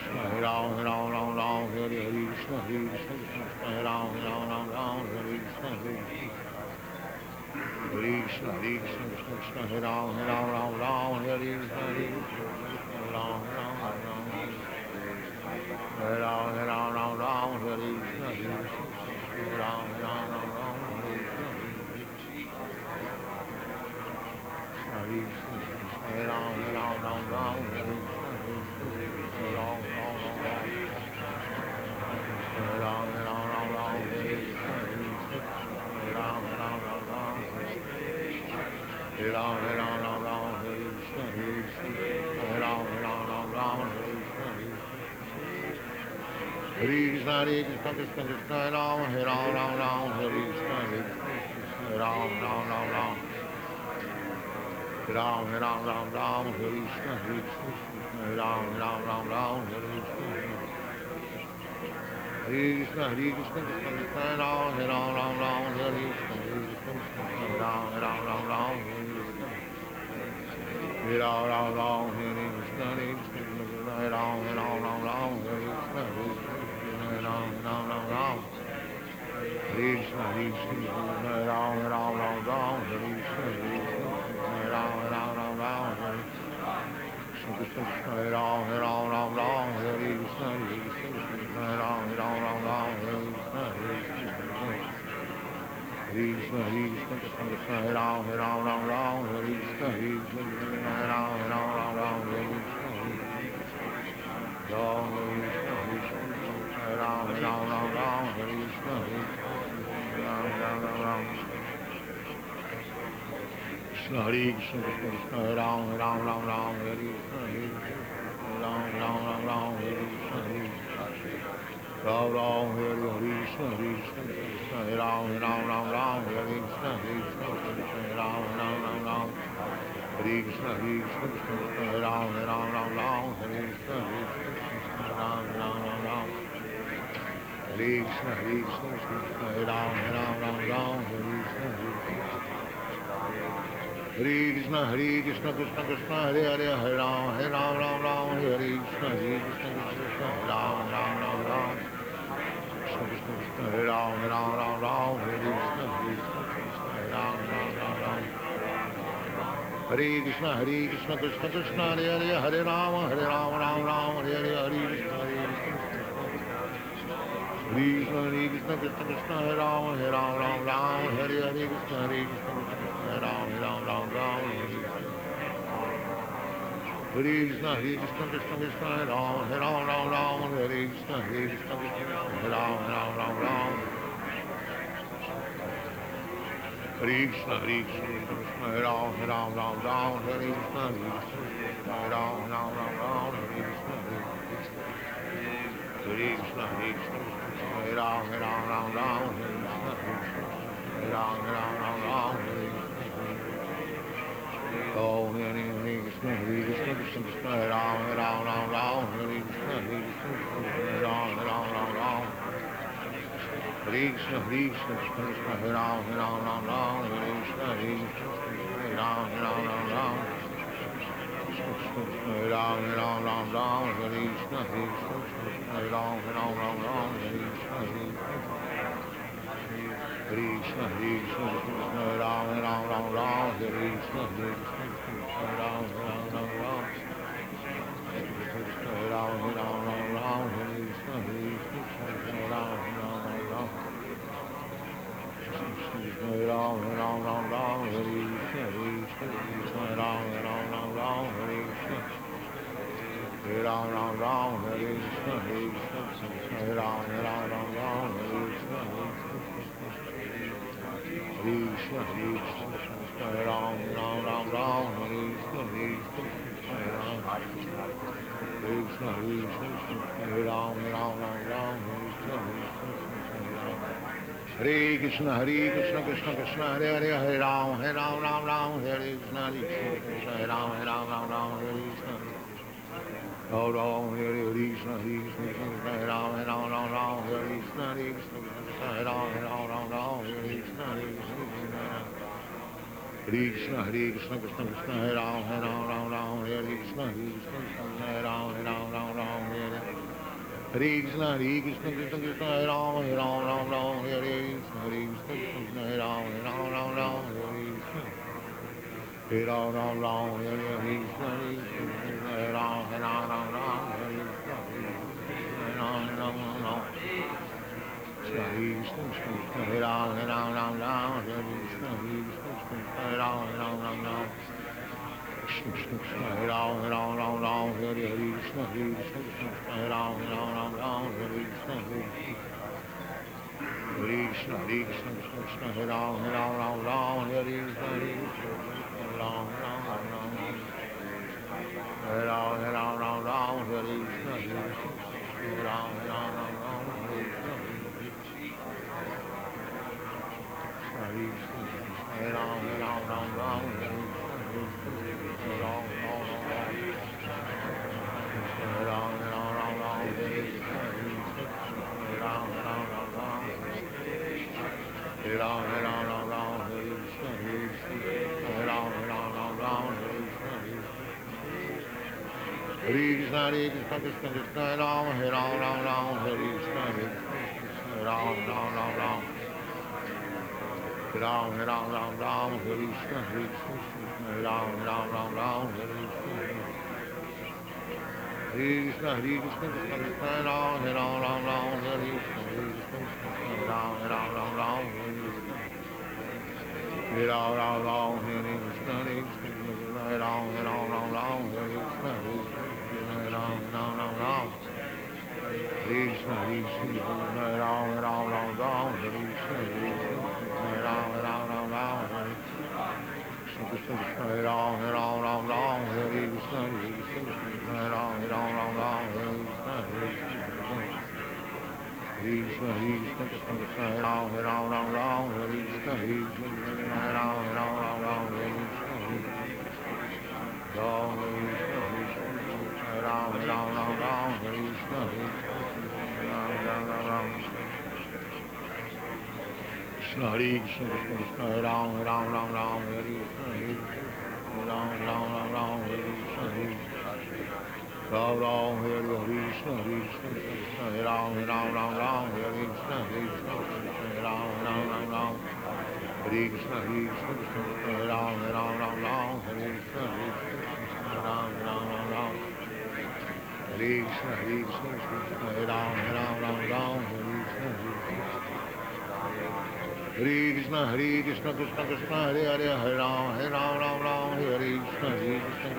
Krishna, Hare Ram, Hare Ram, Hare Krishna, Hare Ram, Hare Krishna. Hare Krishna, Hare Krishna, Krishna Krishna, Hare Ram, Hare Krishna, Hare Ram, Hare Ram, Hare Krishna, Hare Ram, Hare Ram, Hare Krishna, Hare Krishna, Krishna Krishna, Hare Ram, Hare Hare Krishna, Hare Ram, Hare Ram, Hare Krishna, Hare Ram, Hare Krishna, Hare Krishna, Krishna Krishna, Hare Ram, Hare Krishna, Hare Ram, Hare Ram, Hare Krishna, Hare Ram, Hare Krishna, Hare Ram, Hare Krishna, Hare Hare Krishna, Krishna Krishna, Hare Ram, Ram Ram, Hare Krishna, Ram Ram, Hare Krishna, Ram Ram, Hare Krishna, Hare Krishna, Hare Ram, Ram, Hare Krishna, Hare Ram, Ram. Hare Krishna, Krishna, Hare Ram, Ram, Hare Krishna, Ram, Ram. Hare Krishna, Krishna, Hare Ram, Ram, Hare Krishna. Hare Krishna, Krishna Krishna, Hare Hare, Hare Ram, Ram, Hare Krishna, Krishna, Hare Ram, Ram. Krishna Krishna, Hare Ram, Hare Krishna, Hare Ram, Ram. Hare Krishna, Krishna Krishna, Hare Hare, Hare Ram, Ram, Hare Hare, Hare Krishna, Krishna Krishna, Hare Ram, Ram, Hare Hare, Krishna, Hare Ram, Ram. Hare Krishna, Krishna Krishna, Hare Ram, Hare Krishna, Hare Ram. Hare Krishna, Krishna, Hare Ram, Hare Krishna, Hare Ram, Hare Krishna. Hare Krishna, Hare Ram, Hare Ram, Oh, Hare Krishna, Krishna Krishna, Hare Ram, Hare Krishna, Hare Ram. Hare Krishna, Krishna, Hare Ram, Hare Krishna, Hare Ram. Hare Ram, Hare Krishna, Hare Ram, Hare Krishna, Hare Ram, Hare Krishna, Hare Ram, Hare Ram, Hare Krishna, Hare Ram, Hare Ram, Hare Krishna, Hare Ram, Hare Krishna. Hare Ram, Hare Krishna, Hare Ram, Hare Krishna. Krishna, Hare Ram, Hare Krishna, Hare Ram. Krishna, Hare Ram, Hare Krishna, Krishna Krishna, Hare Hare, Hare Ram, Hare Krishna, Hare Ram, Hare Krishna. Hare Ram, Hare Krishna, Hare Ram, Hare Krishna, Hare Ram, Hare Krishna. Krishna, Krishna Krishna, Hare Ram, Hare Krishna, Hare Ram, Hare Krishna, Krishna, Hare Ram, Hare Krishna, Hare Ram, Hare Krishna. Hare Ram, Hare Krishna, Hare Ram, Hare Krishna, Hare Ram. Krishna, Hare Ram, Hare Krishna, Hare Ram, Krishna, Hare Ram, Hare Krishna, Hare Ram, Hare Krishna. Krishna, Krishna, Hare Ram, Hare Krishna, Hare Ram, Hare Ram, Hare Krishna, Hare Ram, Hare Krishna. Hare Ram, Hare Hare Krishna, Krishna Krishna, Ram, Hare Ram, Ram Ram, Hare Krishna, Krishna, Ram, Ram, Ram, Ram. Ram, Ram, Ram, Ram, Hare Krishna, Ram, Ram, Ram, Ram, Hare Krishna, Krishna Krishna, Ram, Hare Ram, Ram, Ram, Hare Krishna, Ram, Ram, Ram, Ram, Hare Ram, Ram, Ram, Hare Krishna, Krishna, Ram, Ram, Ram, Ram, Hare Krishna, Ram, Ram, Ram, Ram. Krishna, Krishna, Ram, Ram, Ram, Ram, Hare Krishna, Ram, Ram, Ram, Ram, Hare Krishna, Ram, Ram, Ram, Ram, Hare Krishna, Ram, Ram, Ram, Ram, Hare Krishna, Krishna, Krishna, Ram, Ram, Ram, Ram, Hare Krishna, Ram, Ram, Ram, Ram, Hare Krishna, Ram, Ram, Ram, Ram, Hare Krishna, Ram, Ram, Ram, Ram. Krishna, Hare Krishna, Krishna Krishna, Ram, Ram, Ram, Ram, Hare Krishna, Ram, Ram, Ram, Ram, Hare Krishna, Ram, Ram, Hare Krishna, Krishna, Ram, Ram, Ram, Ram, Hare Krishna, Ram, Ram, Ram, Ram, Hare Krishna, Krishna, Ram, Ram, Ram, Ram, Hare Krishna, Ram, Ram, Ram, Ram, Hare Krishna, Krishna, Ram, Ram, Ram, Ram, Hare Krishna, Krishna Krishna, Hare Hare, Hare Ram, Ram, Ram, Hare Krishna, Krishna,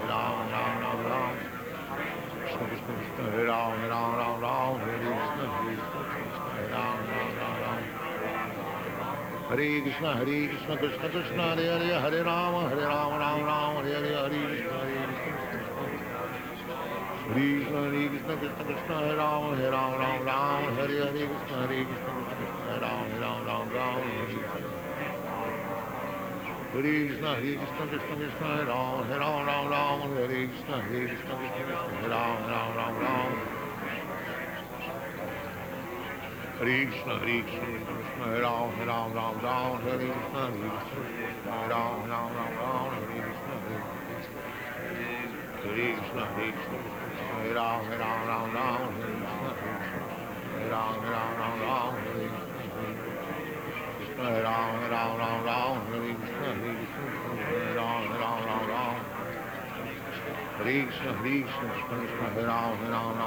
Ram, Ram, Ram, Ram. Krishna Krishna, Hare Ram, Ram, Ram, Hare Krishna, Ram, Ram, Ram, Ram. Hare Krishna, Krishna Krishna, Hare Hare, Hare Ram, Ram, Ram, Hare Hare, Hare Krishna, Krishna Krishna, Krishna, Hare Ram, Ram, Ram, Hare Hare, Krishna, Hare Ram, Ram, Ram, Hare Krishna, Krishna Krishna, Hare Ram, Ram, Hare Krishna, Krishna, Hare Ram, Ram, Ram. Hare Krishna, Krishna, Hare Ram, Ram, Hare Krishna, Hare Ram, Ram, Hare Krishna, Hare Krishna, Hare Ram, Ram, Hare Krishna, Hare Ram, Ram, Hare Krishna,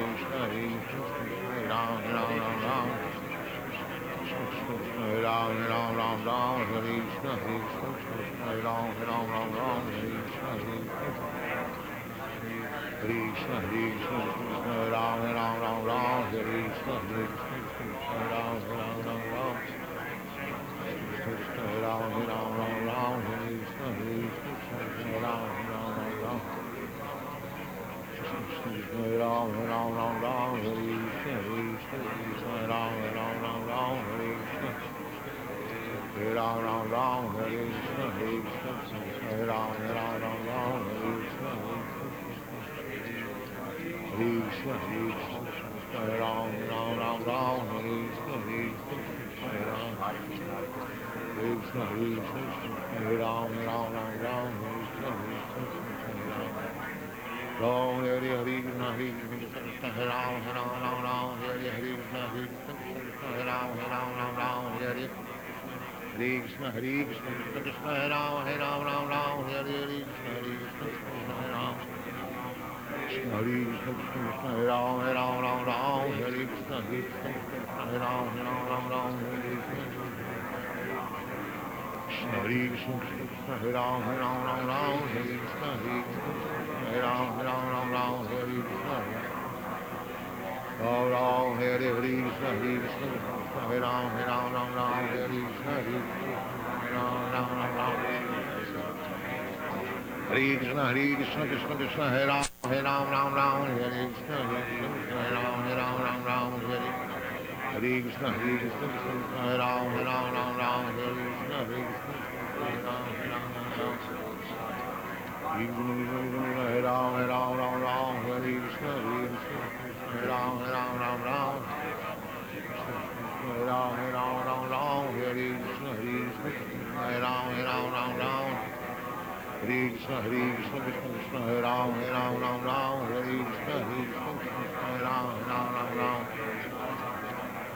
Hare Ram, Ram, Hare Krishna, Hare Ram, Ram, Hare Krishna, Krishna, Hare Ram, Ram, Hare Krishna, Hare Ram, Ram, Hare Ram, Ram, Hare Krishna, Hare Ram, Ram, Hare Krishna, Krishna, Hare Ram, Ram, Hare Krishna, Hare Ram, Ram, Krishna, Hare Ram, Ram, Hare Krishna, Hare Ram, Ram, Hare Ram, Ram, Hare Krishna, Hare Ram, Hare Krishna, Hare Ram, Hare Krishna, Hare Ram, Hare Krishna, Krishna, Hare Ram, Hare Krishna, Hare Ram, Krishna, Hare Ram, Hare Krishna, Ram, Hare Krishna, Hare Ram, Hare Krishna, Hare Ram, Hare Krishna, Krishna, Hare Ram, Hare Hare Krishna, Hare Ram, Krishna, Krishna, Hare Ram, Hare Krishna, Hare Ram, Hare Krishna, Krishna, Hare Ram, Hare Krishna, Hare Ram, Hare Krishna, Ram, Ram, Hare Krishna, Hare Ram, Hare Krishna, Hare Krishna, Krishna Krishna, Hare Ram, Hare Krishna, Hare Ram, Hare Krishna, Hare Ram, Hare Krishna, Hare Ram, Hare Krishna, Hare Ram, Hare Ram, Hare Krishna, Hare Ram, Hare Krishna, Krishna Krishna, Hare Ram, Ram, Ram, Hare Krishna, Krishna Krishna, Hare Ram, Ram, Ram.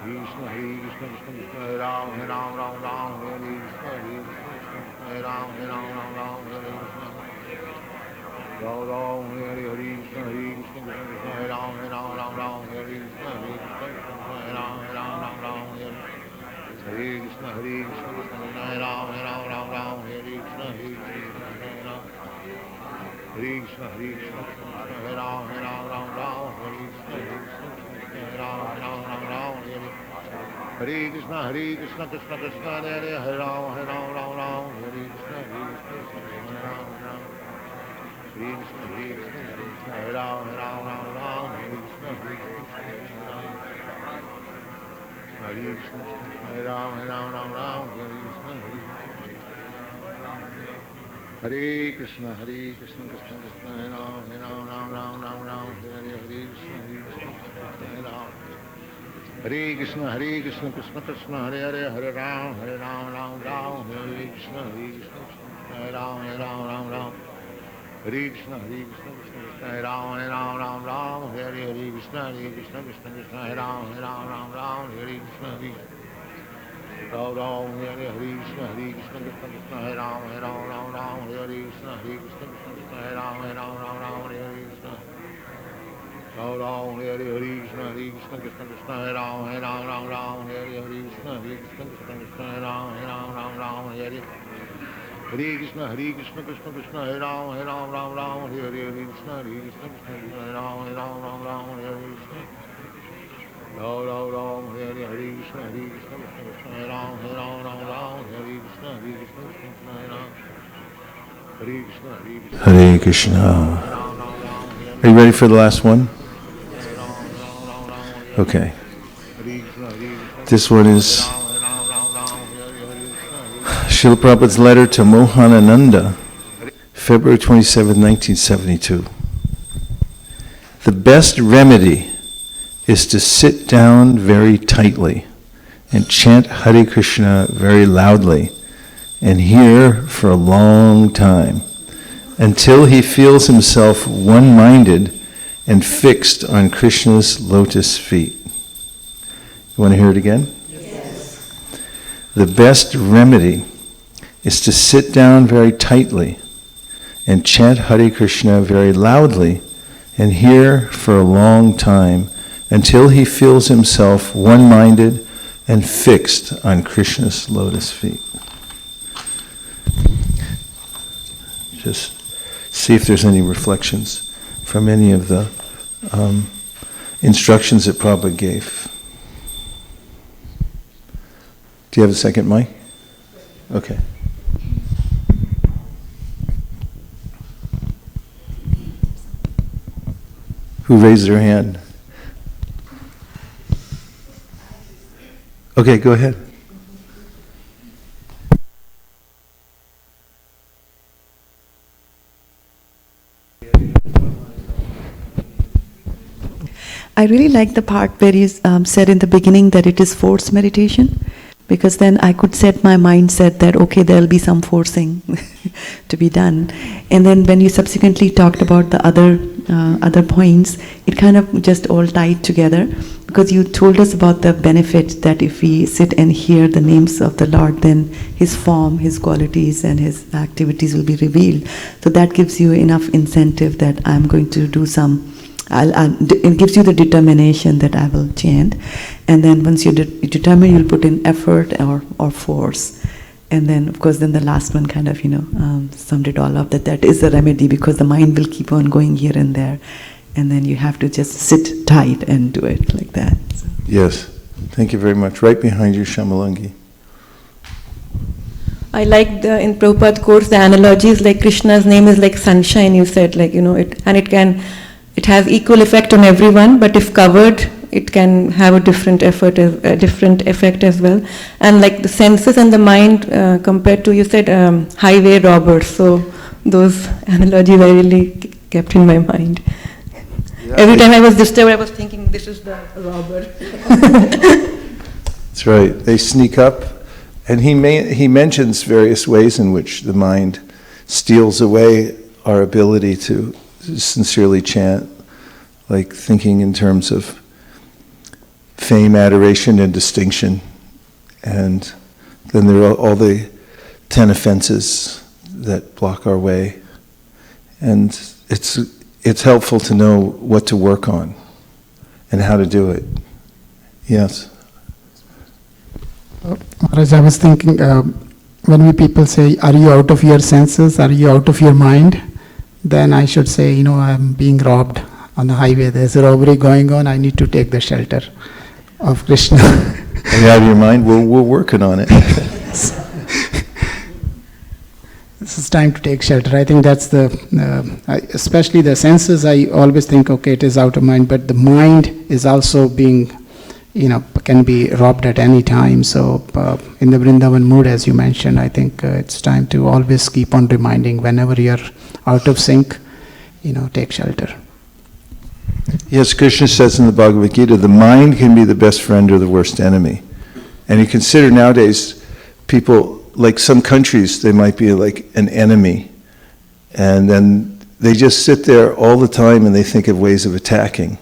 Krishna, Krishna Krishna, Hare Ram, Ram, Ram, Hare Krishna, Krishna Krishna, Hare Ram, Ram, Hare Krishna. Ram Ram, Hare Hare Krishna, Krishna Krishna, Hare Ram, Ram, Hare Krishna, Krishna Krishna, Hare Ram, Ram, Hare. Hare Krishna, Hare Krishna, Krishna Krishna, Hare Ram, Ram, Hare Krishna, Krishna Krishna, Hare Ram. Hare Krishna, Hare Krishna, Krishna Krishna, Hare Ram, Ram, Hare Krishna, Krishna Krishna, Hare Ram, Hare. Hare Krishna, Hare Krishna, Krishna Krishna, Hare Ram, Ram, Hare Krishna, Krishna Krishna, Hare Ram, Ram. Hare Krishna, Hare Krishna, Krishna Krishna, Hare Ram, Hare Krishna, Krishna Krishna, Hare Ram. Hare Krishna, Hare Ram, Hare Krishna, Hare Krishna, Hare Krishna, Krishna Krishna, Hare Ram, Hare Krishna, Hare Ram. Hare Krishna, Hare Krishna, Krishna Krishna, Hare Ram, Hare Krishna, Hare Ram, Ram. Hare Krishna, Hare Krishna, Krishna Krishna, Hare Ram, Hare Krishna, Krishna Krishna, Hare Ram, Hare Krishna, Ram Ram, Hare Krishna, Krishna Krishna, Hare Ram, Hare Krishna, Krishna Krishna, Hare Ram, Hare Krishna. Ram Ram, Hare Krishna, Krishna Krishna, Hare Ram, Hare Krishna, Krishna Krishna, Hare Ram, Hare. Hare Krishna, Hare Krishna, Krishna Krishna, Hare Ram, Hare Krishna, Krishna Krishna, Hare Ram, Hare Krishna. Ram Ram, Hare Krishna, Krishna Krishna, Hare Ram, Hare Krishna, Krishna Krishna, Hare Ram. Hare Krishna, Hare Krishna, Hare Krishna. Are you ready for the last one? Okay. This one is Srila Prabhupada's letter to Mohanananda, February 27, 1972. The best remedy is to sit down very tightly and chant Hare Krishna very loudly and hear for a long time until he feels himself one-minded and fixed on Krishna's lotus feet. You want to hear it again? Yes. The best remedy is to sit down very tightly and chant Hare Krishna very loudly and hear for a long time until he feels himself one-minded and fixed on Krishna's lotus feet. Just see if there's any reflections from any of the instructions that Prabhupada gave. Do you have a second mic? Okay. Who raised their hand? Okay, go ahead. I really like the part where you said in the beginning that it is forced meditation, because then I could set my mindset that, okay, there'll be some forcing to be done. And then when you subsequently talked about the other points, it kind of just all tied together, because you told us about the benefit that if we sit and hear the names of the Lord, then His form, His qualities and His activities will be revealed. So that gives you enough incentive that I'm going to do some. It gives you the determination that I will chant, and then once you determine, you'll put in effort or force, and then of course then the last one kind of summed it all up, that is the remedy, because the mind will keep on going here and there, and then you have to just sit tight and do it like that. So. Yes, thank you very much. Right behind you, Shamalangi. I like in Prabhupada course the analogies, like Krishna's name is like sunshine, you said, like it has equal effect on everyone, but if covered, it can have a different effect as well. And like the senses and the mind compared to, you said, highway robbers. So those analogies I really kept in my mind. Yeah, every time I was disturbed, I was thinking, this is the robber. That's right. They sneak up, and he mentions various ways in which the mind steals away our ability to sincerely chant, like thinking in terms of fame, adoration, and distinction. And then there are all the 10 offenses that block our way. And it's helpful to know what to work on and how to do it. Yes? Maharaj, I was thinking, when we people say, are you out of your senses, are you out of your mind? Then I should say, I'm being robbed on the highway. There's a robbery going on, I need to take the shelter of Krishna. Are you out of your mind? We're working on it. This is time to take shelter. I think that's especially the senses, I always think, okay, it is out of mind, but the mind is also being, can be robbed at any time. So in the Vrindavan mood, as you mentioned, I think it's time to always keep on reminding whenever you're out of sync, take shelter. Yes, Krishna says in the Bhagavad Gita, the mind can be the best friend or the worst enemy. And you consider nowadays, people, like some countries, they might be like an enemy. And then they just sit there all the time and they think of ways of attacking.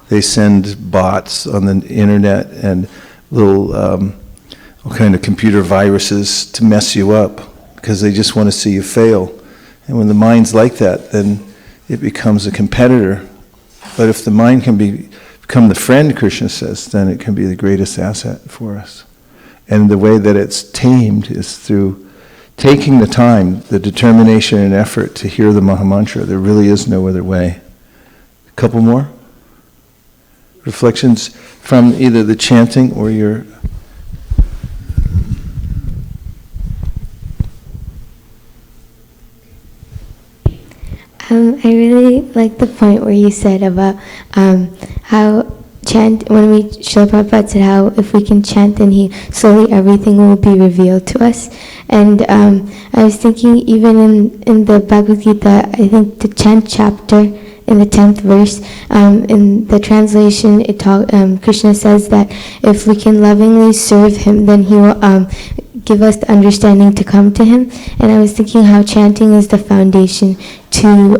They send bots on the internet and little all kind of computer viruses to mess you up because they just want to see you fail. And when the mind's like that, then it becomes a competitor. But if the mind can become the friend, Krishna says, then it can be the greatest asset for us. And the way that it's tamed is through taking the time, the determination and effort to hear the Mahamantra. There really is no other way. A couple more? Reflections from either the chanting or your... I really like the point where you said about how when Srila Prabhupada said how if we can chant, then slowly everything will be revealed to us. And I was thinking even in the Bhagavad Gita, I think the 10th chapter, in the 10th verse, in the translation, Krishna says that if we can lovingly serve him, then he will give us the understanding to come to him. And I was thinking how chanting is the foundation to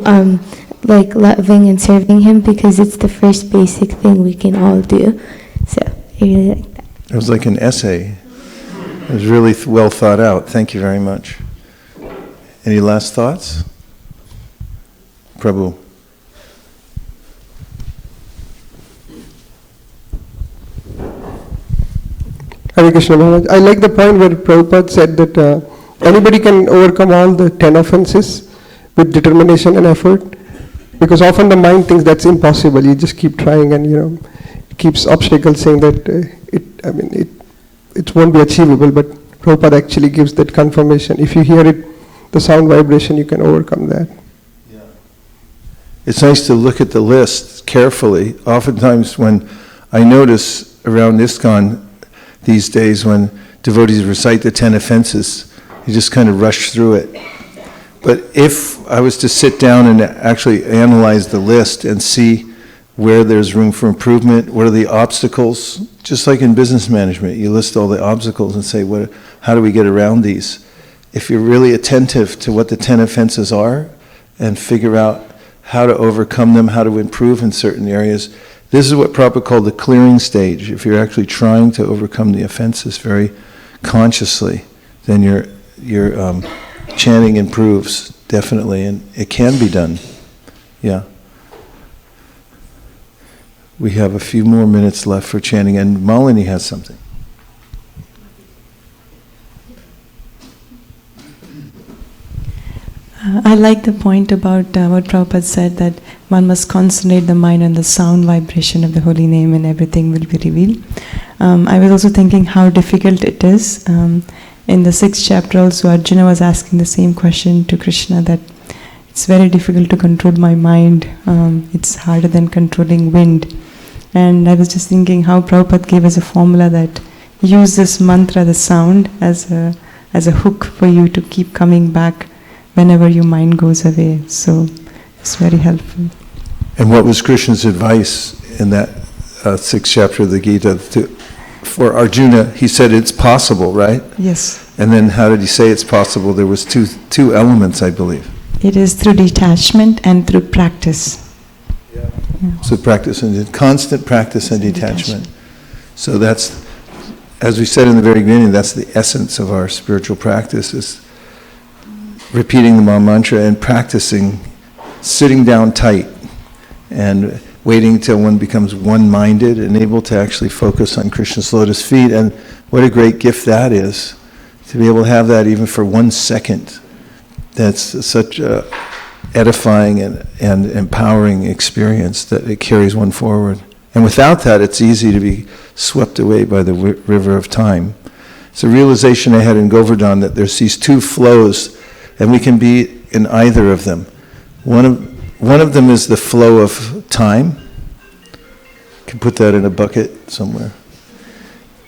loving and serving him, because it's the first basic thing we can all do. So I really like that. It was like an essay. It was really well thought out. Thank you very much. Any last thoughts? Prabhu. Hare Krishna Maharaj. I like the point where Prabhupada said that anybody can overcome all the 10 offenses with determination and effort, because often the mind thinks that's impossible. You just keep trying and it keeps obstacles, saying that it won't be achievable. But Prabhupada actually gives that confirmation. If you hear it, the sound vibration, you can overcome that. Yeah. It's nice to look at the list carefully. Oftentimes when I notice around ISKCON these days, when devotees recite the 10 offenses, you just kind of rush through it. But if I was to sit down and actually analyze the list and see where there's room for improvement, what are the obstacles, just like in business management, you list all the obstacles and say, how do we get around these? If you're really attentive to what the 10 offenses are and figure out how to overcome them, how to improve in certain areas, this is what Prabhupada called the clearing stage. If you're actually trying to overcome the offenses very consciously, then your chanting improves, definitely, and it can be done. Yeah. We have a few more minutes left for chanting, and Malini has something. I like the point about what Prabhupada said, that one must concentrate the mind on the sound vibration of the holy name and everything will be revealed. I was also thinking how difficult it is. In the 6th chapter also, Arjuna was asking the same question to Krishna, that it's very difficult to control my mind. It's harder than controlling wind. And I was just thinking how Prabhupada gave us a formula that use this mantra, the sound, as a hook for you to keep coming back whenever your mind goes away. So it's very helpful. And what was Krishna's advice in that 6th chapter of the Gita for Arjuna? He said it's possible, right? Yes. And then how did he say it's possible? There was two elements, I believe. It is through detachment and through practice. Yeah. So practice and constant practice and detachment. So that's, as we said in the very beginning, that's the essence of our spiritual practice, is repeating the Maha Mantra and practicing sitting down tight and waiting till one becomes one-minded and able to actually focus on Krishna's lotus feet. And what a great gift that is, to be able to have that even for 1 second. That's such a edifying and empowering experience that it carries one forward. And without that, it's easy to be swept away by the river of time. It's a realization I had in Govardhan that there's these two flows, and we can be in either of them. One of them is the flow of time. You can put that in a bucket somewhere.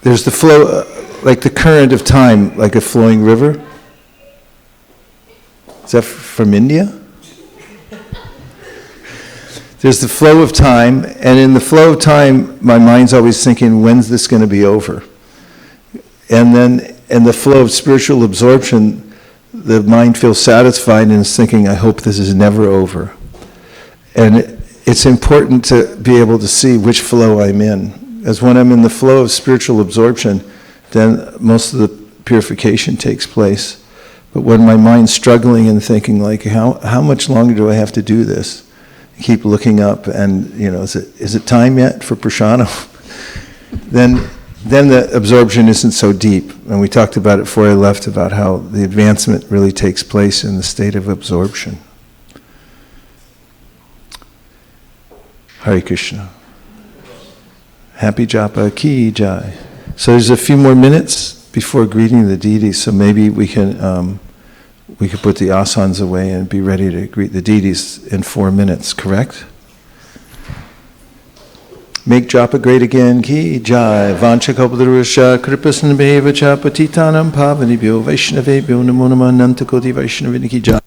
There's the flow, like the current of time, like a flowing river. Is that from India? There's the flow of time, and in the flow of time, my mind's always thinking, when's this going to be over? And then in the flow of spiritual absorption, the mind feels satisfied and is thinking, I hope this is never over. And it's important to be able to see which flow I'm in. As when I'm in the flow of spiritual absorption, then most of the purification takes place. But when my mind's struggling and thinking, like, how much longer do I have to do this? I keep looking up, and is it time yet for prashana? then the absorption isn't so deep. And we talked about it before I left, about how the advancement really takes place in the state of absorption. Hare Krishna. Happy Japa Ki Jai. So there's a few more minutes before greeting the deities, so maybe we could put the asanas away and be ready to greet the deities in 4 minutes, correct? Make Japa great again, Ki Jai. Vancha Kalpatarusha Kripasnabheva Cha Patitanam Pavanibhyo Vaishnavebhyo Namo Namo Nantakoti Vaishnaviniki Jai.